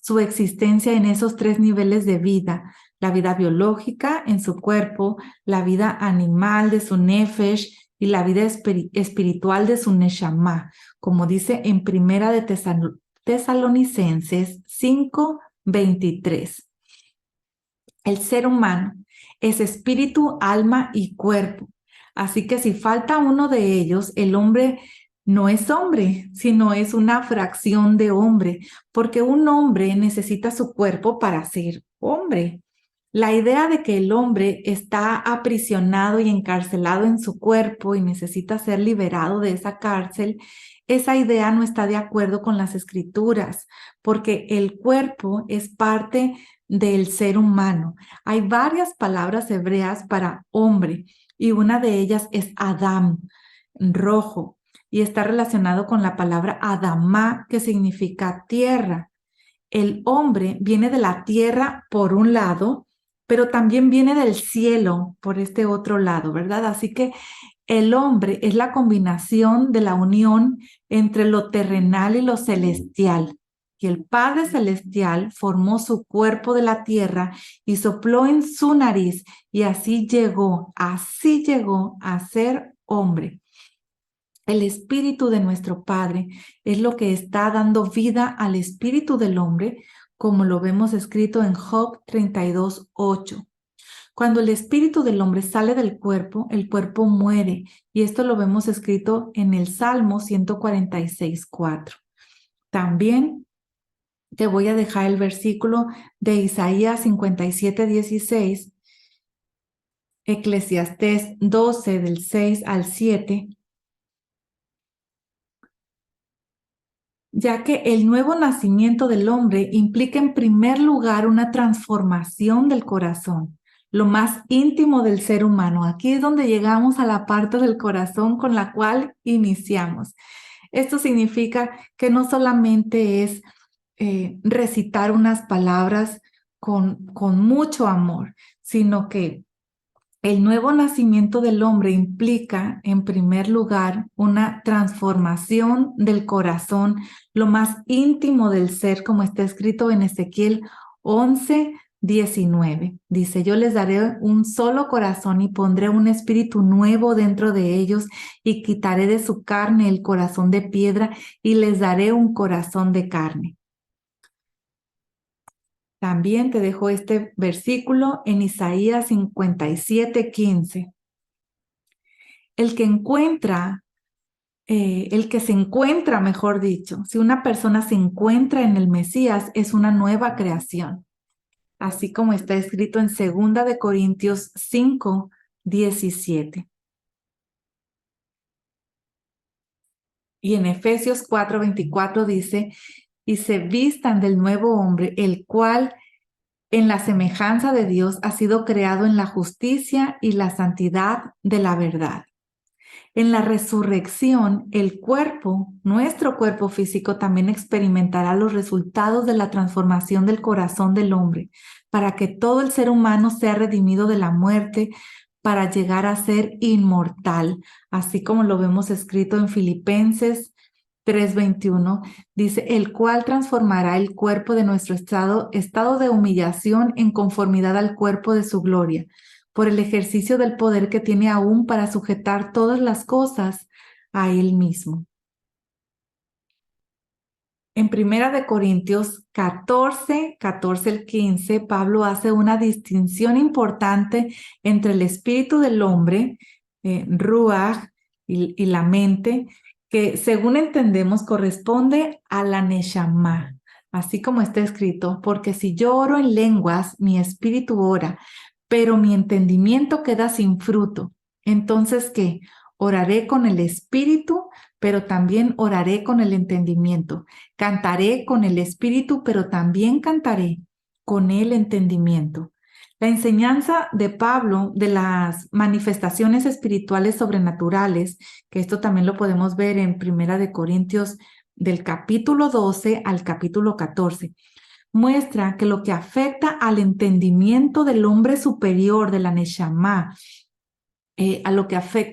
su existencia en esos tres niveles de vida: la vida biológica en su cuerpo, la vida animal de su nefesh y la vida espiritual de su neshama, como dice en Primera de Tesalonicenses 5:23. El ser humano es espíritu, alma y cuerpo. Así que si falta uno de ellos, el hombre no es hombre, sino es una fracción de hombre, porque un hombre necesita su cuerpo para ser hombre. La idea de que el hombre está aprisionado y encarcelado en su cuerpo y necesita ser liberado de esa cárcel, esa idea no está de acuerdo con las escrituras, porque el cuerpo es parte del ser humano. Hay varias palabras hebreas para hombre y una de ellas es Adam, rojo, y está relacionado con la palabra Adamá, que significa tierra. El hombre viene de la tierra por un lado, pero también viene del cielo por este otro lado, ¿verdad? Así que el hombre es la combinación de la unión entre lo terrenal y lo celestial. Y el Padre Celestial formó su cuerpo de la tierra y sopló en su nariz y así llegó a ser hombre. El espíritu de nuestro Padre es lo que está dando vida al espíritu del hombre, como lo vemos escrito en Job 32:8. Cuando el espíritu del hombre sale del cuerpo, el cuerpo muere, y esto lo vemos escrito en el Salmo 146:4. También te voy a dejar el versículo de Isaías 57:16, Eclesiastés 12 del 6 al 7, ya que el nuevo nacimiento del hombre implica en primer lugar una transformación del corazón, lo más íntimo del ser humano. Aquí es donde llegamos a la parte del corazón con la cual iniciamos. Esto significa que no solamente es recitar unas palabras con mucho amor, sino que el nuevo nacimiento del hombre implica, en primer lugar, una transformación del corazón, lo más íntimo del ser, como está escrito en Ezequiel 11:19. Dice: yo les daré un solo corazón y pondré un espíritu nuevo dentro de ellos y quitaré de su carne el corazón de piedra y les daré un corazón de carne. También te dejo este versículo en Isaías 57:15. El que se encuentra, mejor dicho, si una persona se encuentra en el Mesías, es una nueva creación, así como está escrito en 2 de Corintios 5:17. Y en Efesios 4:24 dice: y se vistan del nuevo hombre, el cual en la semejanza de Dios ha sido creado en la justicia y la santidad de la verdad. En la resurrección, el cuerpo, nuestro cuerpo físico, también experimentará los resultados de la transformación del corazón del hombre, para que todo el ser humano sea redimido de la muerte, para llegar a ser inmortal, así como lo vemos escrito en Filipenses 3:21, dice: el cual transformará el cuerpo de nuestro estado de humillación en conformidad al cuerpo de su gloria, por el ejercicio del poder que tiene aún para sujetar todas las cosas a él mismo. En 1 Corintios 14 al 15, Pablo hace una distinción importante entre el espíritu del hombre, ruach, y la mente, que según entendemos corresponde a la neshama, así como está escrito: porque si yo oro en lenguas, mi espíritu ora, pero mi entendimiento queda sin fruto. Entonces, ¿qué? Oraré con el espíritu, pero también oraré con el entendimiento. Cantaré con el espíritu, pero también cantaré con el entendimiento. La enseñanza de Pablo de las manifestaciones espirituales sobrenaturales, que esto también lo podemos ver en Primera de Corintios del capítulo 12 al capítulo 14, muestra que lo que afecta al entendimiento del hombre superior, de la Neshama,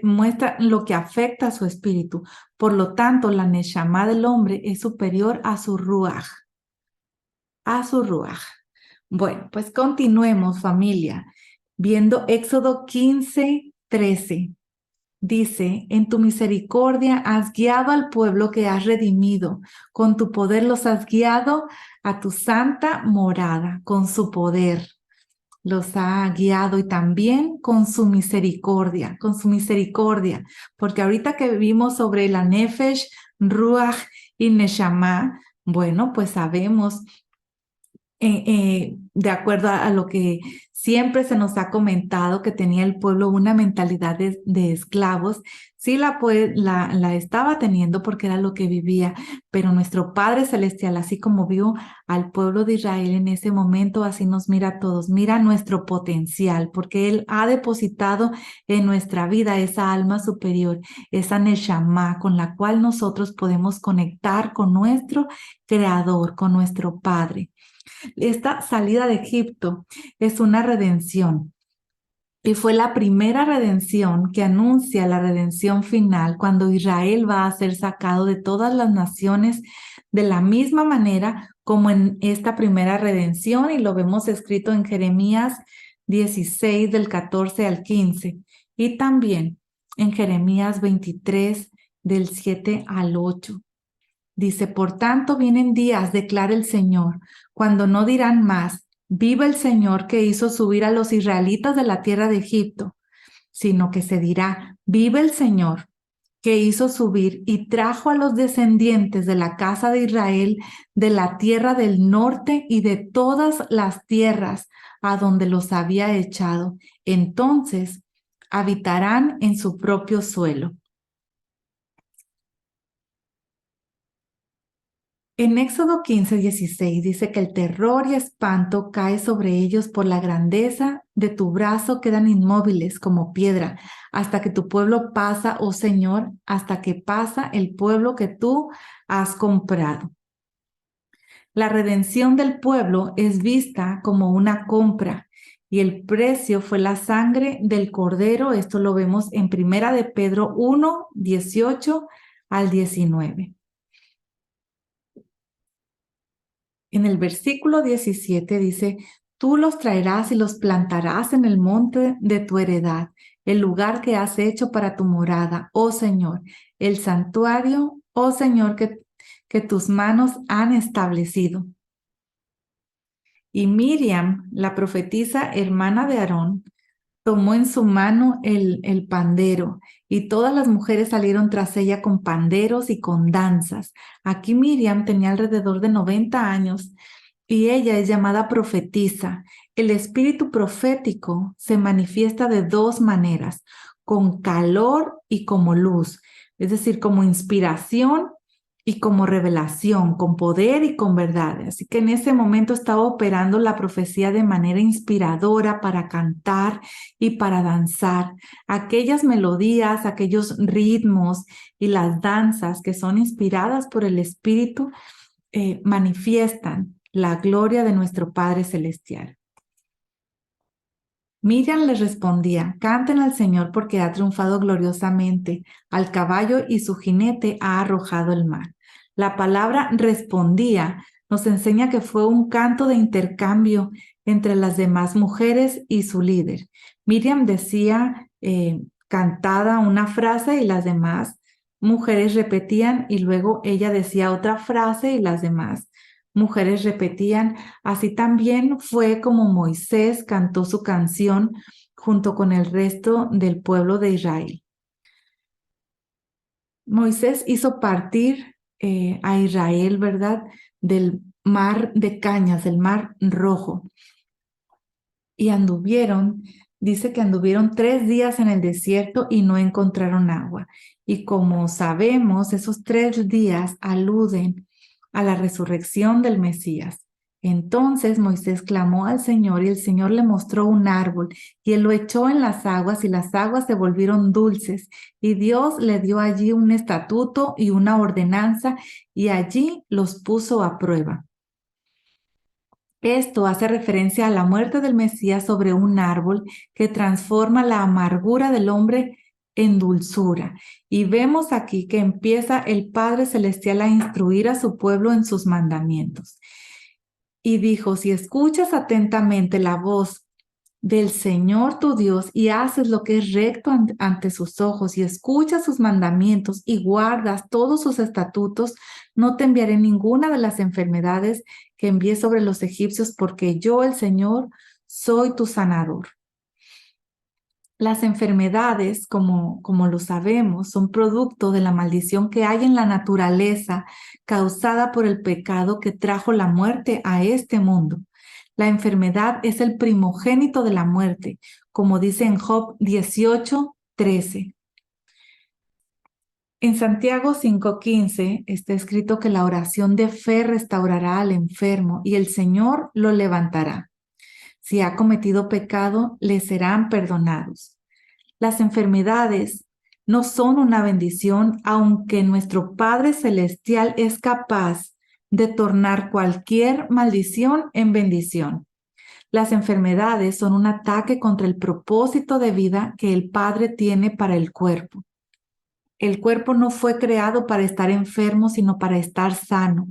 muestra lo que afecta a su espíritu. Por lo tanto, la Neshama del hombre es superior a su Ruach, a su Ruach. Bueno, pues continuemos, familia, viendo Éxodo 15:13. Dice, en tu misericordia has guiado al pueblo que has redimido, con tu poder los has guiado a tu santa morada, con su poder los ha guiado y también con su misericordia, porque ahorita que vimos sobre la Nefesh, Ruach y Neshama, bueno, pues sabemos de acuerdo a lo que siempre se nos ha comentado, que tenía el pueblo una mentalidad de esclavos. Sí la estaba teniendo porque era lo que vivía, pero nuestro Padre Celestial, así como vio al pueblo de Israel en ese momento, así nos mira a todos, mira nuestro potencial, porque Él ha depositado en nuestra vida esa alma superior, esa Neshama, con la cual nosotros podemos conectar con nuestro Creador, con nuestro Padre. Esta salida de Egipto es una redención y fue la primera redención que anuncia la redención final cuando Israel va a ser sacado de todas las naciones de la misma manera como en esta primera redención, y lo vemos escrito en Jeremías 16 del 14 al 15 y también en Jeremías 23 del 7 al 8. Dice, por tanto vienen días, declara el Señor, cuando no dirán más, viva el Señor que hizo subir a los israelitas de la tierra de Egipto, sino que se dirá, viva el Señor que hizo subir y trajo a los descendientes de la casa de Israel de la tierra del norte y de todas las tierras a donde los había echado. Entonces habitarán en su propio suelo. En Éxodo 15:16 dice que el terror y espanto cae sobre ellos por la grandeza de tu brazo, quedan inmóviles como piedra, hasta que tu pueblo pasa, oh Señor, hasta que pasa el pueblo que tú has comprado. La redención del pueblo es vista como una compra y el precio fue la sangre del cordero. Esto lo vemos en Primera de Pedro 1:18 al 19. En el versículo 17 dice, tú los traerás y los plantarás en el monte de tu heredad, el lugar que has hecho para tu morada, oh Señor, el santuario, oh Señor, que tus manos han establecido. Y Miriam, la profetisa hermana de Aarón, tomó en su mano el pandero y todas las mujeres salieron tras ella con panderos y con danzas. Aquí Miriam tenía alrededor de 90 años y ella es llamada profetisa. El espíritu profético se manifiesta de dos maneras, con calor y como luz, es decir, como inspiración y como revelación, con poder y con verdad. Así que en ese momento estaba operando la profecía de manera inspiradora para cantar y para danzar. Aquellas melodías, aquellos ritmos y las danzas que son inspiradas por el Espíritu manifiestan la gloria de nuestro Padre Celestial. Miriam les respondía, canten al Señor porque ha triunfado gloriosamente, al caballo y su jinete ha arrojado el mar. La palabra respondía nos enseña que fue un canto de intercambio entre las demás mujeres y su líder. Miriam decía cantada una frase y las demás mujeres repetían, y luego ella decía otra frase y las demás mujeres repetían. Así también fue como Moisés cantó su canción junto con el resto del pueblo de Israel. Moisés hizo partir a Israel, ¿verdad?, del mar de cañas, del mar rojo, y anduvieron dice que anduvieron 3 días en el desierto y no encontraron agua. Y como sabemos, esos 3 días aluden a la resurrección del Mesías. Entonces Moisés clamó al Señor y el Señor le mostró un árbol y él lo echó en las aguas y las aguas se volvieron dulces y Dios le dio allí un estatuto y una ordenanza y allí los puso a prueba. Esto hace referencia a la muerte del Mesías sobre un árbol que transforma la amargura del hombre en dulzura. Y vemos aquí que empieza el Padre Celestial a instruir a su pueblo en sus mandamientos. Y dijo, si escuchas atentamente la voz del Señor tu Dios y haces lo que es recto ante sus ojos y escuchas sus mandamientos y guardas todos sus estatutos, no te enviaré ninguna de las enfermedades que envié sobre los egipcios, porque yo, el Señor, soy tu sanador. Las enfermedades, como lo sabemos, son producto de la maldición que hay en la naturaleza causada por el pecado que trajo la muerte a este mundo. La enfermedad es el primogénito de la muerte, como dice en Job 18:13. En Santiago 5:15 está escrito que la oración de fe restaurará al enfermo y el Señor lo levantará. Si ha cometido pecado, le serán perdonados. Las enfermedades no son una bendición, aunque nuestro Padre Celestial es capaz de tornar cualquier maldición en bendición. Las enfermedades son un ataque contra el propósito de vida que el Padre tiene para el cuerpo. El cuerpo no fue creado para estar enfermo, sino para estar sano.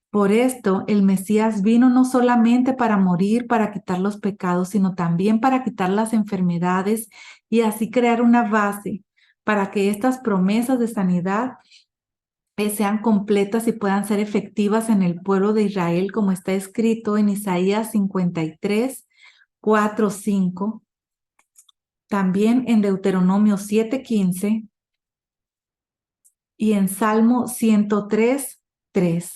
Por esto, el Mesías vino no solamente para morir, para quitar los pecados, sino también para quitar las enfermedades y así crear una base para que estas promesas de sanidad sean completas y puedan ser efectivas en el pueblo de Israel, como está escrito en Isaías 53, 4, 5, también en Deuteronomio 7:15 y en Salmo 103, 3.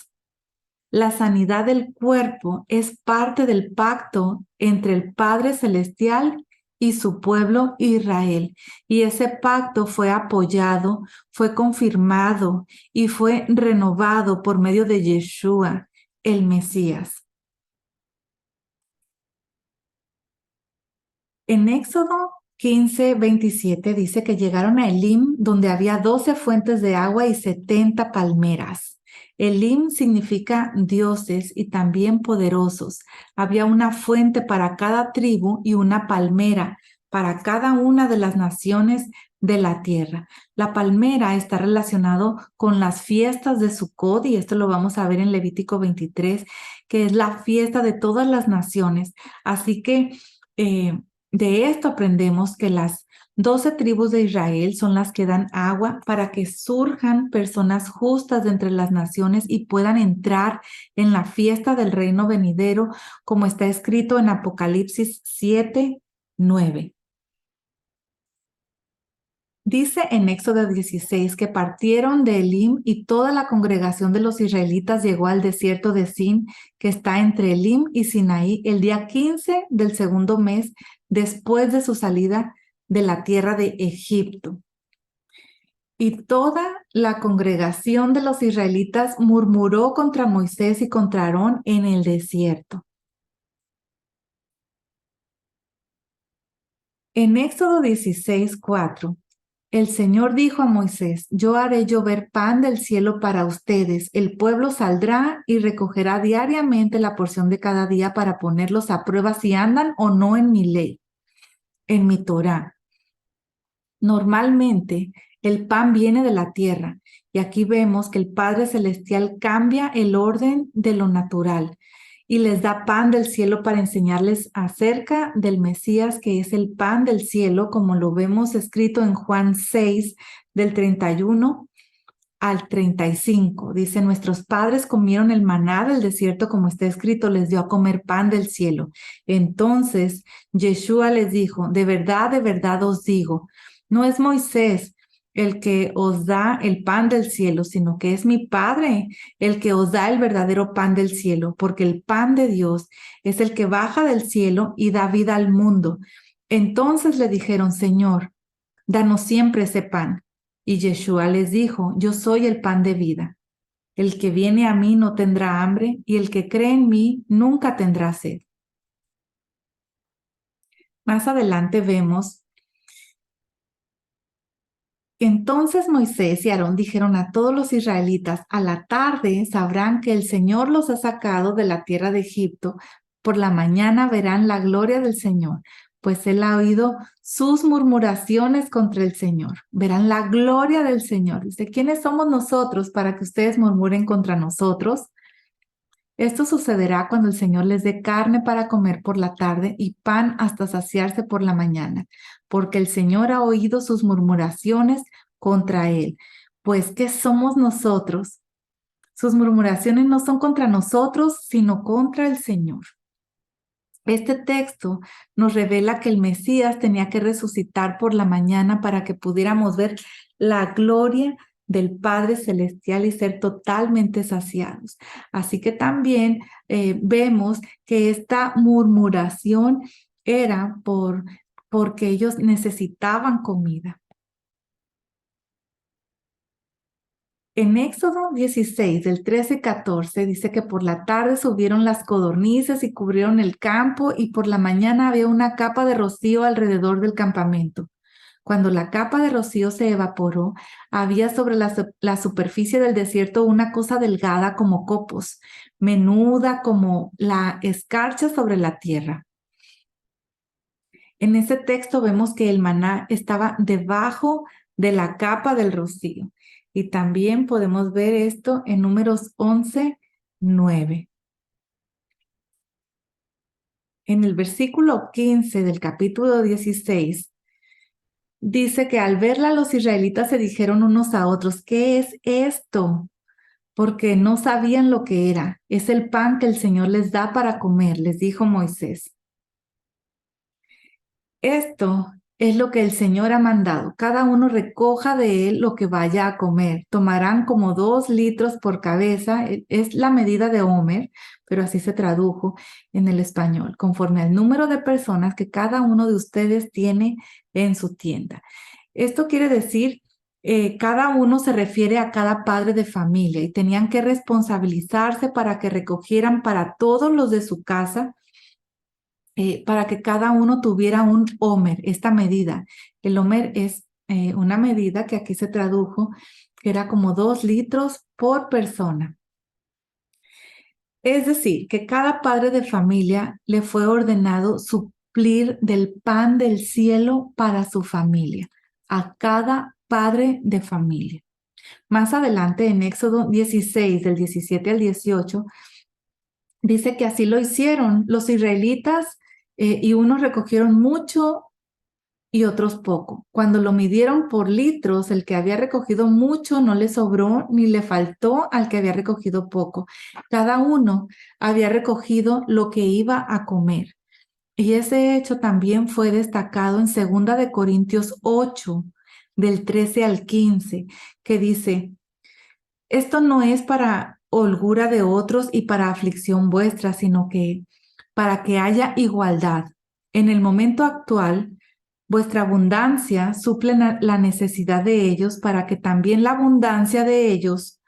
La sanidad del cuerpo es parte del pacto entre el Padre Celestial y su pueblo Israel. Y ese pacto fue apoyado, fue confirmado y fue renovado por medio de Yeshua, el Mesías. En Éxodo 15:27 dice que llegaron a Elim, donde había 12 fuentes de agua y 70 palmeras. Elim significa dioses y también poderosos. Había una fuente para cada tribu y una palmera para cada una de las naciones de la tierra. La palmera está relacionado con las fiestas de Sucot, y esto lo vamos a ver en Levítico 23, que es la fiesta de todas las naciones. Así que de esto aprendemos que las 12 tribus de Israel son las que dan agua para que surjan personas justas de entre las naciones y puedan entrar en la fiesta del reino venidero, como está escrito en Apocalipsis 7:9. Dice en Éxodo 16 que partieron de Elim y toda la congregación de los israelitas llegó al desierto de Sin, que está entre Elim y Sinaí, el día 15 del segundo mes después de su salida de la tierra de Egipto. Y toda la congregación de los israelitas murmuró contra Moisés y contra Aarón en el desierto. En Éxodo 16:4, el Señor dijo a Moisés, yo haré llover pan del cielo para ustedes. El pueblo saldrá y recogerá diariamente la porción de cada día para ponerlos a prueba si andan o no en mi ley, en mi Torá. Normalmente el pan viene de la tierra y aquí vemos que el Padre Celestial cambia el orden de lo natural y les da pan del cielo para enseñarles acerca del Mesías, que es el pan del cielo, como lo vemos escrito en Juan 6, del 31 al 35. Dice, nuestros padres comieron el maná del desierto, como está escrito, les dio a comer pan del cielo. Entonces Yeshua les dijo, de verdad os digo, no es Moisés el que os da el pan del cielo, sino que es mi Padre el que os da el verdadero pan del cielo, porque el pan de Dios es el que baja del cielo y da vida al mundo. Entonces le dijeron, Señor, danos siempre ese pan. Y Yeshua les dijo, yo soy el pan de vida. El que viene a mí no tendrá hambre, y el que cree en mí nunca tendrá sed. Más adelante vemos, entonces Moisés y Aarón dijeron a todos los israelitas, a la tarde sabrán que el Señor los ha sacado de la tierra de Egipto, por la mañana verán la gloria del Señor, pues él ha oído sus murmuraciones contra el Señor. Verán la gloria del Señor. Dice, ¿quiénes somos nosotros para que ustedes murmuren contra nosotros? Esto sucederá cuando el Señor les dé carne para comer por la tarde y pan hasta saciarse por la mañana, porque el Señor ha oído sus murmuraciones contra él. Pues, ¿qué somos nosotros? Sus murmuraciones no son contra nosotros, sino contra el Señor. Este texto nos revela que el Mesías tenía que resucitar por la mañana para que pudiéramos ver la gloria del Padre Celestial y ser totalmente saciados. Así que también vemos que esta murmuración era porque ellos necesitaban comida. En Éxodo 16, del 13-14, dice que por la tarde subieron las codornices y cubrieron el campo, y por la mañana había una capa de rocío alrededor del campamento. Cuando la capa de rocío se evaporó, había sobre la superficie del desierto una cosa delgada como copos, menuda como la escarcha sobre la tierra. En ese texto vemos que el maná estaba debajo de la capa del rocío. Y también podemos ver esto en Números 11:9. En el versículo 15 del capítulo 16, dice que al verla los israelitas se dijeron unos a otros, ¿qué es esto? Porque no sabían lo que era. Es el pan que el Señor les da para comer, les dijo Moisés. Esto es lo que el Señor ha mandado. Cada uno recoja de él lo que vaya a comer. Tomarán como 2 litros por cabeza. Es la medida de Homer, pero así se tradujo en el español, conforme al número de personas que cada uno de ustedes tiene en su tienda. Esto quiere decir, cada uno se refiere a cada padre de familia y tenían que responsabilizarse para que recogieran para todos los de su casa, para que cada uno tuviera un homer, esta medida. El homer es una medida que aquí se tradujo, que era como 2 litros por persona. Es decir, que cada padre de familia le fue ordenado suplir del pan del cielo para su familia, a cada padre de familia. Más adelante, en Éxodo 16, del 17 al 18, dice que así lo hicieron los israelitas, y unos recogieron mucho y otros poco. Cuando lo midieron por litros, el que había recogido mucho no le sobró ni le faltó al que había recogido poco. Cada uno había recogido lo que iba a comer. Y ese hecho también fue destacado en 2 Corintios 8, del 13 al 15, que dice, esto no es para holgura de otros y para aflicción vuestra, sino que para que haya igualdad. En el momento actual, vuestra abundancia suple la necesidad de ellos para que también la abundancia de ellos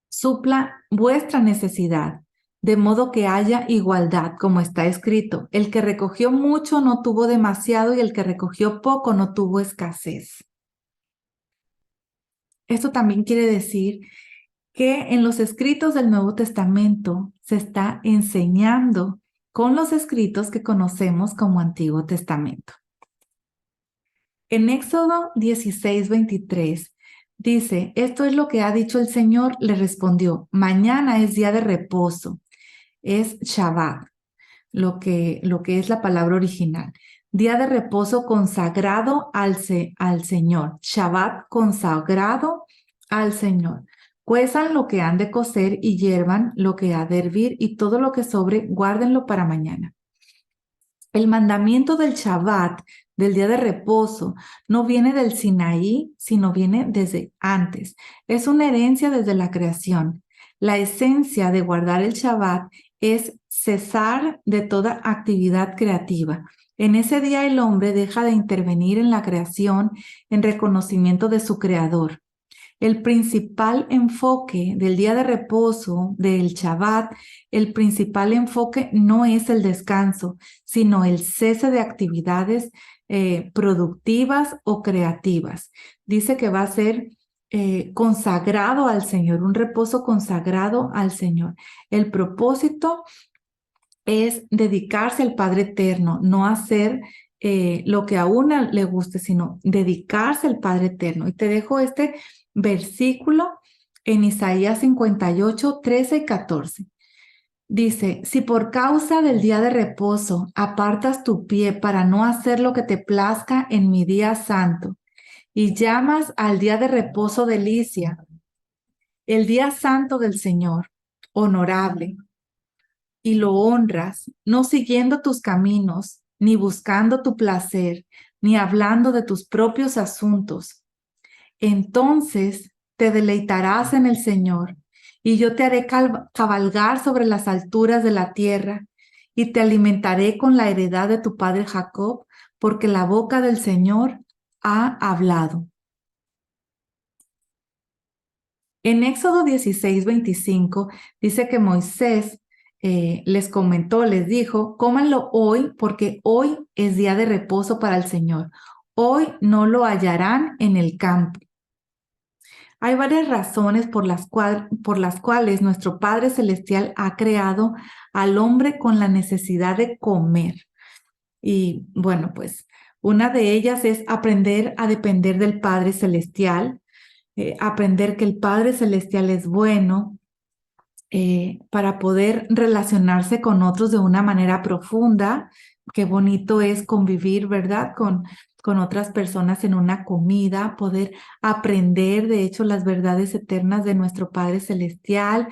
supla vuestra necesidad, de modo que haya igualdad, como está escrito. El que recogió mucho no tuvo demasiado y el que recogió poco no tuvo escasez. Esto también quiere decir que en los escritos del Nuevo Testamento se está enseñando con los escritos que conocemos como Antiguo Testamento. En Éxodo 16:23 dice, esto es lo que ha dicho el Señor, le respondió, mañana es día de reposo, es Shabbat, lo que es la palabra original. Día de reposo consagrado al Señor. Shabbat consagrado al Señor. Cuezan lo que han de cocer y hiervan lo que ha de hervir y todo lo que sobre, guárdenlo para mañana. El mandamiento del Shabbat, del día de reposo, no viene del Sinaí, sino viene desde antes. Es una herencia desde la creación. La esencia de guardar el Shabbat es cesar de toda actividad creativa. En ese día el hombre deja de intervenir en la creación en reconocimiento de su creador. El principal enfoque del día de reposo, del Shabbat, el principal enfoque no es el descanso, sino el cese de actividades productivas o creativas. Dice que va a ser consagrado al Señor, un reposo consagrado al Señor. El propósito es dedicarse al Padre Eterno, no hacer lo que a una le guste, sino dedicarse al Padre Eterno. Y te dejo este versículo en Isaías 58, 13 y 14. Dice, si por causa del día de reposo apartas tu pie para no hacer lo que te plazca en mi día santo, y llamas al día de reposo delicia, el día santo del Señor, honorable, y lo honras, no siguiendo tus caminos, ni buscando tu placer, ni hablando de tus propios asuntos, entonces te deleitarás en el Señor, y yo te haré cabalgar sobre las alturas de la tierra, y te alimentaré con la heredad de tu padre Jacob, porque la boca del Señor ha hablado. En Éxodo 16, 25 dice que Moisés les comentó, les dijo, cómanlo hoy porque hoy es día de reposo para el Señor. Hoy no lo hallarán en el campo. Hay varias razones por las cuales nuestro Padre Celestial ha creado al hombre con la necesidad de comer. Y bueno, pues una de ellas es aprender a depender del Padre Celestial, aprender que el Padre Celestial es bueno, para poder relacionarse con otros de una manera profunda. Qué bonito es convivir, ¿verdad? Con otras personas en una comida, poder aprender, de hecho, las verdades eternas de nuestro Padre Celestial,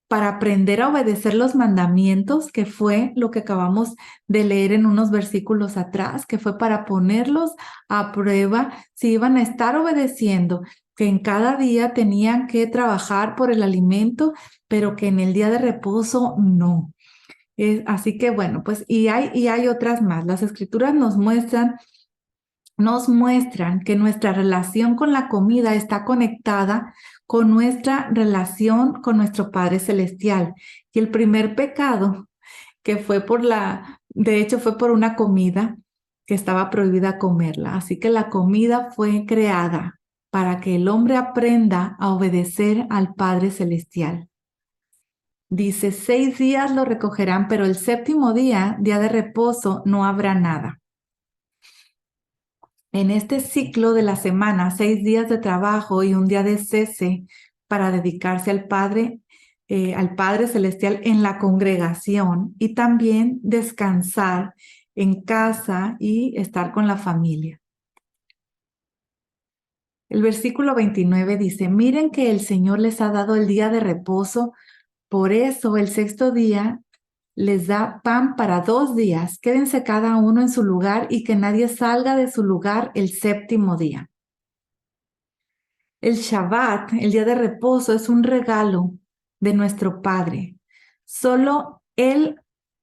para aprender a obedecer los mandamientos, que fue lo que acabamos de leer en unos versículos atrás, que fue para ponerlos a prueba si iban a estar obedeciendo, que en cada día tenían que trabajar por el alimento, pero que en el día de reposo no. Así que bueno, pues y hay otras más. Las escrituras nos muestran que nuestra relación con la comida está conectada con nuestra relación con nuestro Padre Celestial. Y el primer pecado, que fue de hecho fue por una comida que estaba prohibida comerla. Así que la comida fue creada para que el hombre aprenda a obedecer al Padre Celestial. Dice, 6 días lo recogerán, pero el séptimo día, día de reposo, no habrá nada. En este ciclo de la semana, 6 días de trabajo y un día de cese para dedicarse al Padre Celestial en la congregación y también descansar en casa y estar con la familia. El versículo 29 dice, miren que el Señor les ha dado el día de reposo, por eso el sexto día les da pan para 2 días. Quédense cada uno en su lugar y que nadie salga de su lugar el séptimo día. El Shabbat, el día de reposo, es un regalo de nuestro Padre. Solo Él,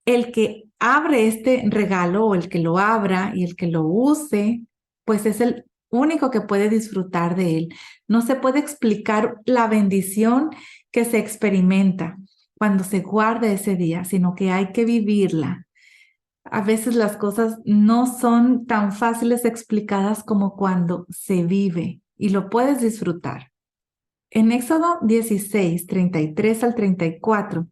el que abre este regalo o el que lo abra y el que lo use, pues es el único que puede disfrutar de él. No se puede explicar la bendición que se experimenta cuando se guarda ese día, sino que hay que vivirla. A veces las cosas no son tan fáciles explicadas como cuando se vive y lo puedes disfrutar. En Éxodo 16, 33 al 34,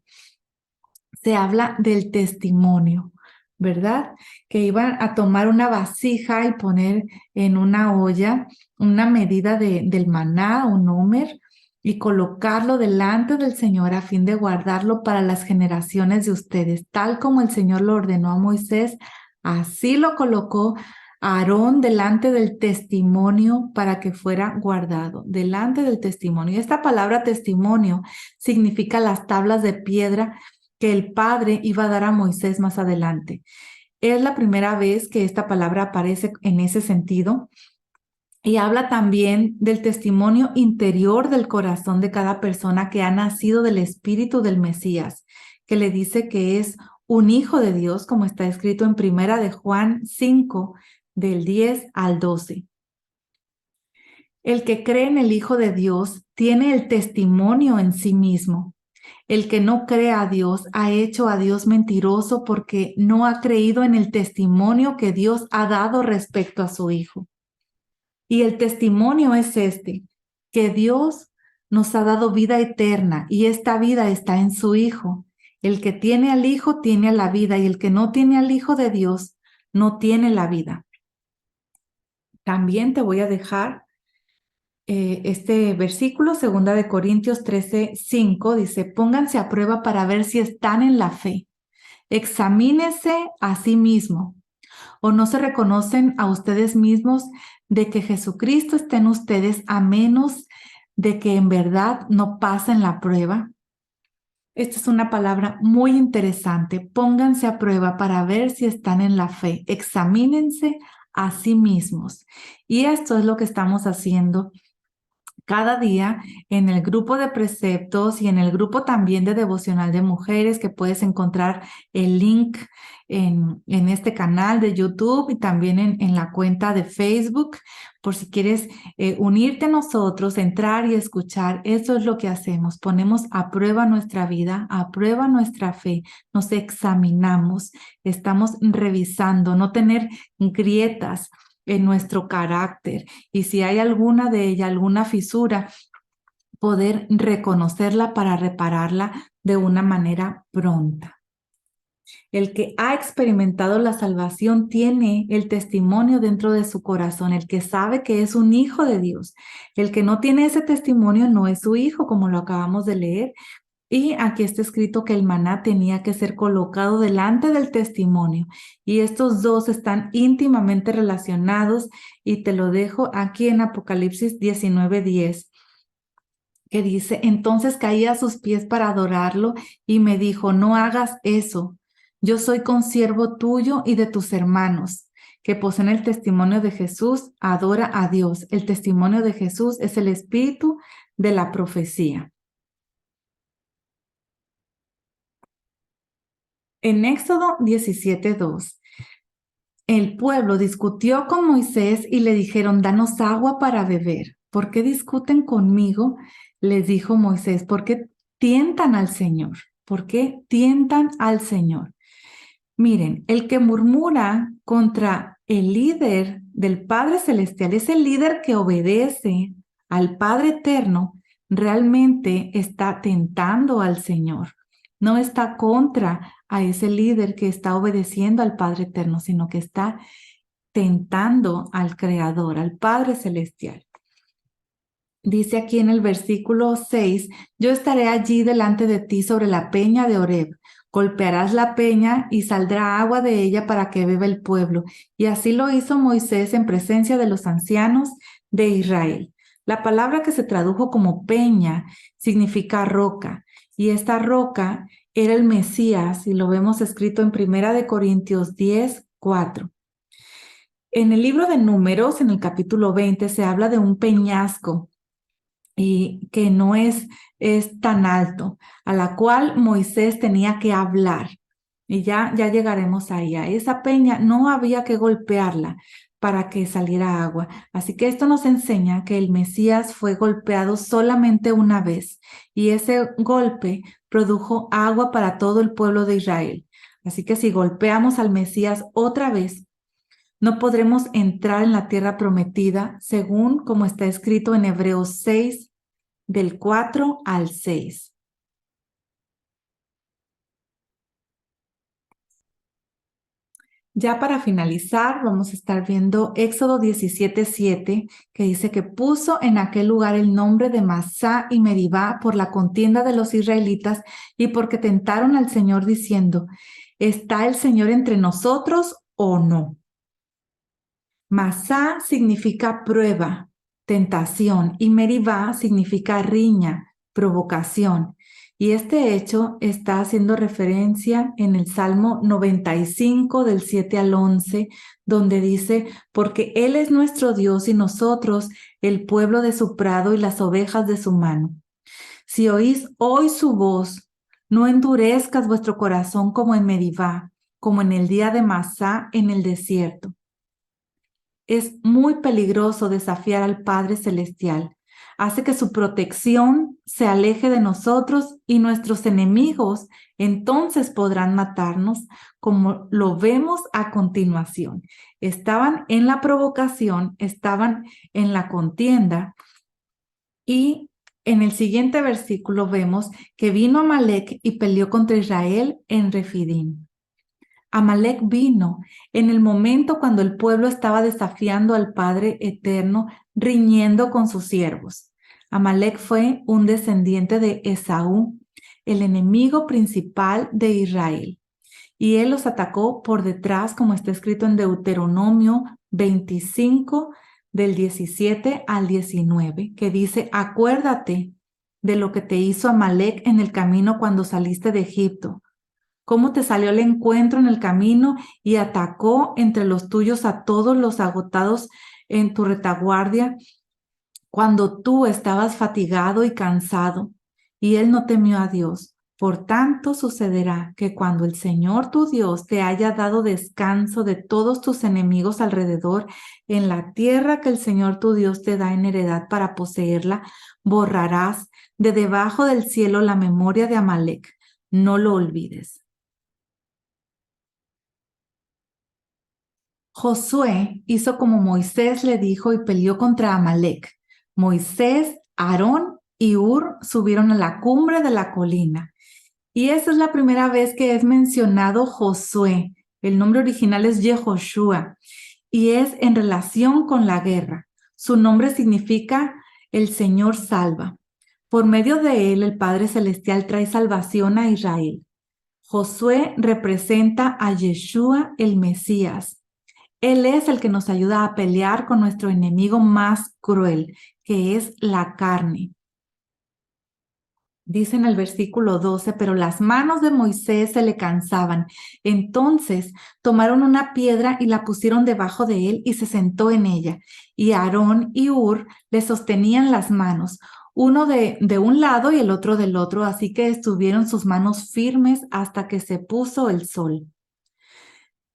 se habla del testimonio, ¿verdad? Que iban a tomar una vasija y poner en una olla una medida del maná, un homer, y colocarlo delante del Señor a fin de guardarlo para las generaciones de ustedes, tal como el Señor lo ordenó a Moisés, así lo colocó Aarón delante del testimonio para que fuera guardado, delante del testimonio. Y esta palabra testimonio significa las tablas de piedra que el Padre iba a dar a Moisés más adelante. Es la primera vez que esta palabra aparece en ese sentido y habla también del testimonio interior del corazón de cada persona que ha nacido del Espíritu del Mesías, que le dice que es un hijo de Dios, como está escrito en Primera de Juan 5, del 10 al 12. El que cree en el Hijo de Dios tiene el testimonio en sí mismo. El que no cree a Dios ha hecho a Dios mentiroso porque no ha creído en el testimonio que Dios ha dado respecto a su Hijo. Y el testimonio es este, que Dios nos ha dado vida eterna y esta vida está en su Hijo. El que tiene al Hijo tiene a la vida y el que no tiene al Hijo de Dios no tiene la vida. También te voy a dejar este versículo, 2 Corintios 13:5, dice, pónganse a prueba para ver si están en la fe. Examínense a sí mismo. ¿O no se reconocen a ustedes mismos de que Jesucristo está en ustedes a menos de que en verdad no pasen la prueba? Esta es una palabra muy interesante. Pónganse a prueba para ver si están en la fe. Examínense a sí mismos. Y esto es lo que estamos haciendo cada día en el grupo de preceptos y en el grupo también de devocional de mujeres, que puedes encontrar el link en este canal de YouTube y también en la cuenta de Facebook, por si quieres unirte a nosotros, entrar y escuchar. Eso es lo que hacemos, ponemos a prueba nuestra vida, a prueba nuestra fe, nos examinamos, estamos revisando, no tener grietas en nuestro carácter, y si hay alguna de ella, alguna fisura, poder reconocerla para repararla de una manera pronta. El que ha experimentado la salvación tiene el testimonio dentro de su corazón, el que sabe que es un hijo de Dios. El que no tiene ese testimonio no es su hijo, como lo acabamos de leer. Y aquí está escrito que el maná tenía que ser colocado delante del testimonio. Y estos dos están íntimamente relacionados y te lo dejo aquí en Apocalipsis 19:10, que dice, entonces caí a sus pies para adorarlo y me dijo, no hagas eso. Yo soy consiervo tuyo y de tus hermanos, que poseen el testimonio de Jesús, adora a Dios. El testimonio de Jesús es el espíritu de la profecía. En Éxodo 17:2, el pueblo discutió con Moisés y le dijeron, danos agua para beber. ¿Por qué discuten conmigo? Les dijo Moisés, ¿por qué tientan al Señor? ¿Por qué tientan al Señor? Miren, el que murmura contra el líder del Padre Celestial, es el líder que obedece al Padre Eterno, realmente está tentando al Señor. No está contra a ese líder que está obedeciendo al Padre Eterno, sino que está tentando al Creador, al Padre Celestial. Dice aquí en el versículo 6, yo estaré allí delante de ti sobre la peña de Horeb. Golpearás la peña y saldrá agua de ella para que beba el pueblo. Y así lo hizo Moisés en presencia de los ancianos de Israel. La palabra que se tradujo como peña significa roca. Y esta roca era el Mesías, y lo vemos escrito en 1 Corintios 10:4. En el libro de Números, en el capítulo 20, se habla de un peñasco y que no es tan alto, a la cual Moisés tenía que hablar. Y ya llegaremos ahí. A esa peña no había que golpearla para que saliera agua. Así que esto nos enseña que el Mesías fue golpeado solamente una vez y ese golpe produjo agua para todo el pueblo de Israel. Así que si golpeamos al Mesías otra vez, no podremos entrar en la tierra prometida, según como está escrito en Hebreos 6, del 4 al 6. Ya para finalizar, vamos a estar viendo Éxodo 17:7, que dice que puso en aquel lugar el nombre de Masá y Meribá por la contienda de los israelitas y porque tentaron al Señor diciendo, ¿está el Señor entre nosotros o no? Masá significa prueba, tentación, y Meribá significa riña, provocación. Y este hecho está haciendo referencia en el Salmo 95 del 7 al 11, donde dice, porque Él es nuestro Dios y nosotros el pueblo de su prado y las ovejas de su mano. Si oís hoy su voz, No endurezcas vuestro corazón como en Meribá, como en el día de Masá en el desierto. Es muy peligroso desafiar al Padre Celestial. Hace que su protección se aleje de nosotros y nuestros enemigos entonces podrán matarnos, como lo vemos a continuación. Estaban en la provocación, estaban en la contienda y en el siguiente versículo vemos que vino Amalek y peleó contra Israel en Refidim. Amalek vino en el momento cuando el pueblo estaba desafiando al Padre Eterno, riñendo con sus siervos. Amalek fue un descendiente de Esaú, el enemigo principal de Israel. Y él los atacó por detrás, como está escrito en Deuteronomio 25, del 17 al 19, que dice: acuérdate de lo que te hizo Amalek en el camino cuando saliste de Egipto, cómo te salió al encuentro en el camino y atacó entre los tuyos a todos los agotados en tu retaguardia cuando tú estabas fatigado y cansado, y él no temió a Dios. Por tanto, sucederá que cuando el Señor tu Dios te haya dado descanso de todos tus enemigos alrededor, en la tierra que el Señor tu Dios te da en heredad para poseerla, borrarás de debajo del cielo la memoria de Amalek. No lo olvides. Josué hizo como Moisés le dijo y peleó contra Amalek. Moisés, Aarón y Hur subieron a la cumbre de la colina. Y esa es la primera vez que es mencionado Josué. El nombre original es Yehoshua y es en relación con la guerra. Su nombre significa el Señor salva. Por medio de él, el Padre Celestial trae salvación a Israel. Josué representa a Yeshua el Mesías. Él es el que nos ayuda a pelear con nuestro enemigo más cruel, que es la carne. Dice en el versículo 12, pero las manos de Moisés se le cansaban. Entonces tomaron una piedra y la pusieron debajo de él y se sentó en ella. Y Aarón y Hur le sostenían las manos, uno de un lado y el otro del otro, así que estuvieron sus manos firmes hasta que se puso el sol.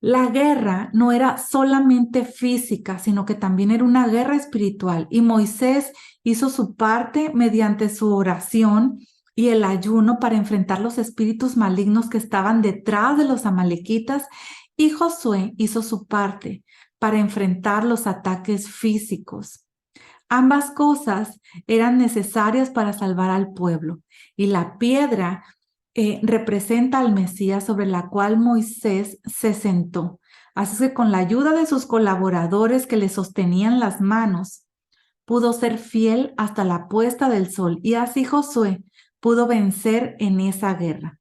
La guerra no era solamente física, sino que también era una guerra espiritual. Y Moisés hizo su parte mediante su oración y el ayuno para enfrentar los espíritus malignos que estaban detrás de los amalequitas. Y Josué hizo su parte para enfrentar los ataques físicos. Ambas cosas eran necesarias para salvar al pueblo. Y la piedra representa al Mesías sobre la cual Moisés se sentó. Así que con la ayuda de sus colaboradores que le sostenían las manos, pudo ser fiel hasta la puesta del sol y así Josué pudo vencer en esa guerra.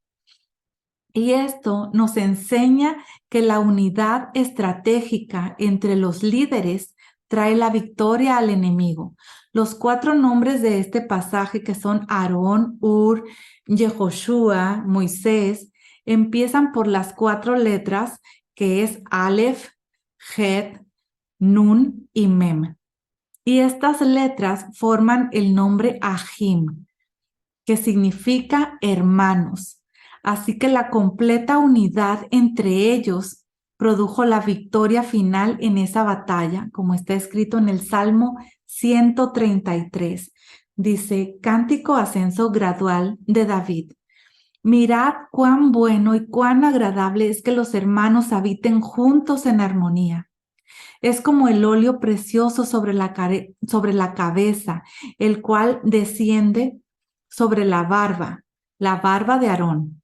Y esto nos enseña que la unidad estratégica entre los líderes trae la victoria al enemigo. Los 4 nombres de este pasaje, que son Aarón, Hur, Yehoshua, Moisés, empiezan por las 4 letras, que es Aleph, Het, Nun y Mem. Y estas letras forman el nombre Ahim, que significa hermanos. Así que la completa unidad entre ellos produjo la victoria final en esa batalla, como está escrito en el Salmo 133. Dice: Cántico ascenso gradual de David. Mirad cuán bueno y cuán agradable es que los hermanos habiten juntos en armonía. Es como el óleo precioso sobre la cabeza, el cual desciende sobre la barba de Aarón,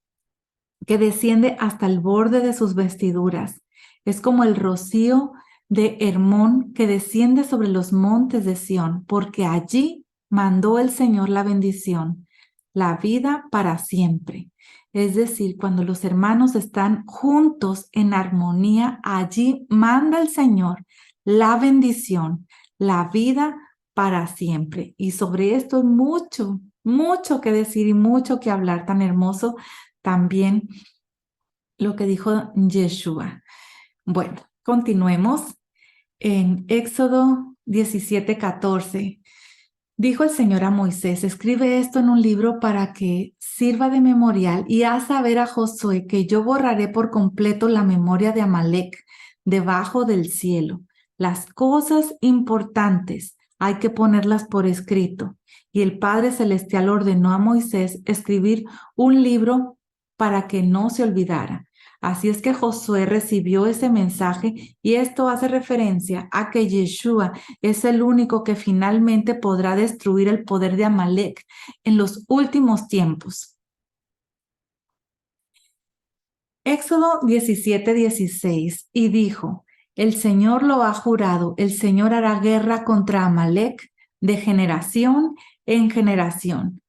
que desciende hasta el borde de sus vestiduras. Es como el rocío de Hermón que desciende sobre los montes de Sión, porque allí mandó el Señor la bendición, la vida para siempre. Es decir, cuando los hermanos están juntos en armonía, allí manda el Señor la bendición, la vida para siempre. Y sobre esto hay mucho, mucho que decir y mucho que hablar. Tan hermoso también lo que dijo Yeshua. Bueno, continuemos en Éxodo 17:14. Dijo el Señor a Moisés, escribe esto en un libro para que sirva de memorial y haz saber a Josué que yo borraré por completo la memoria de Amalek debajo del cielo. Las cosas importantes hay que ponerlas por escrito. Y el Padre Celestial ordenó a Moisés escribir un libro para que no se olvidara. Así es que Josué recibió ese mensaje y esto hace referencia a que Yeshua es el único que finalmente podrá destruir el poder de Amalek en los últimos tiempos. Éxodo 17:16 y dijo, el Señor lo ha jurado, el Señor hará guerra contra Amalek de generación en generación.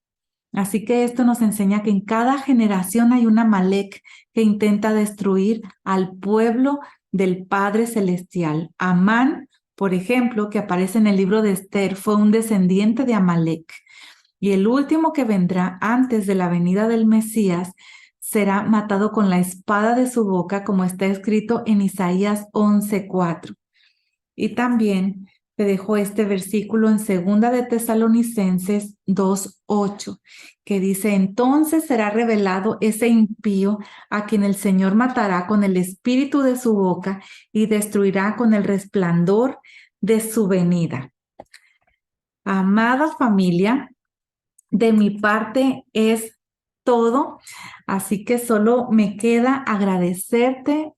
Así que esto nos enseña que en cada generación hay un Amalek que intenta destruir al pueblo del Padre Celestial. Amán, por ejemplo, que aparece en el libro de Esther, fue un descendiente de Amalek. Y el último que vendrá antes de la venida del Mesías será matado con la espada de su boca, como está escrito en Isaías 11:4. Y también te dejo este versículo en Segunda de Tesalonicenses 2:8, que dice, entonces será revelado ese impío a quien el Señor matará con el espíritu de su boca y destruirá con el resplandor de su venida. Amada familia, de mi parte es todo, así que solo me queda agradecerte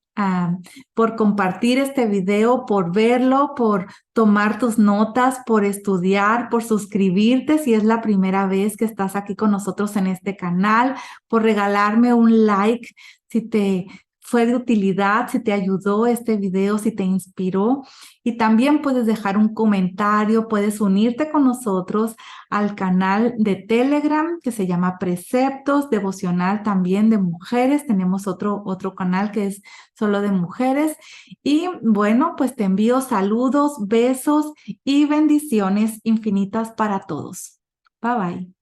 por compartir este video, por verlo, por tomar tus notas, por estudiar, por suscribirte si es la primera vez que estás aquí con nosotros en este canal, por regalarme un like si te fue de utilidad, si te ayudó este video, si te inspiró. Y también puedes dejar un comentario, puedes unirte con nosotros al canal de Telegram que se llama Preceptos Devocional también de mujeres. Tenemos otro canal que es solo de mujeres. Y bueno, pues te envío saludos, besos y bendiciones infinitas para todos. Bye bye.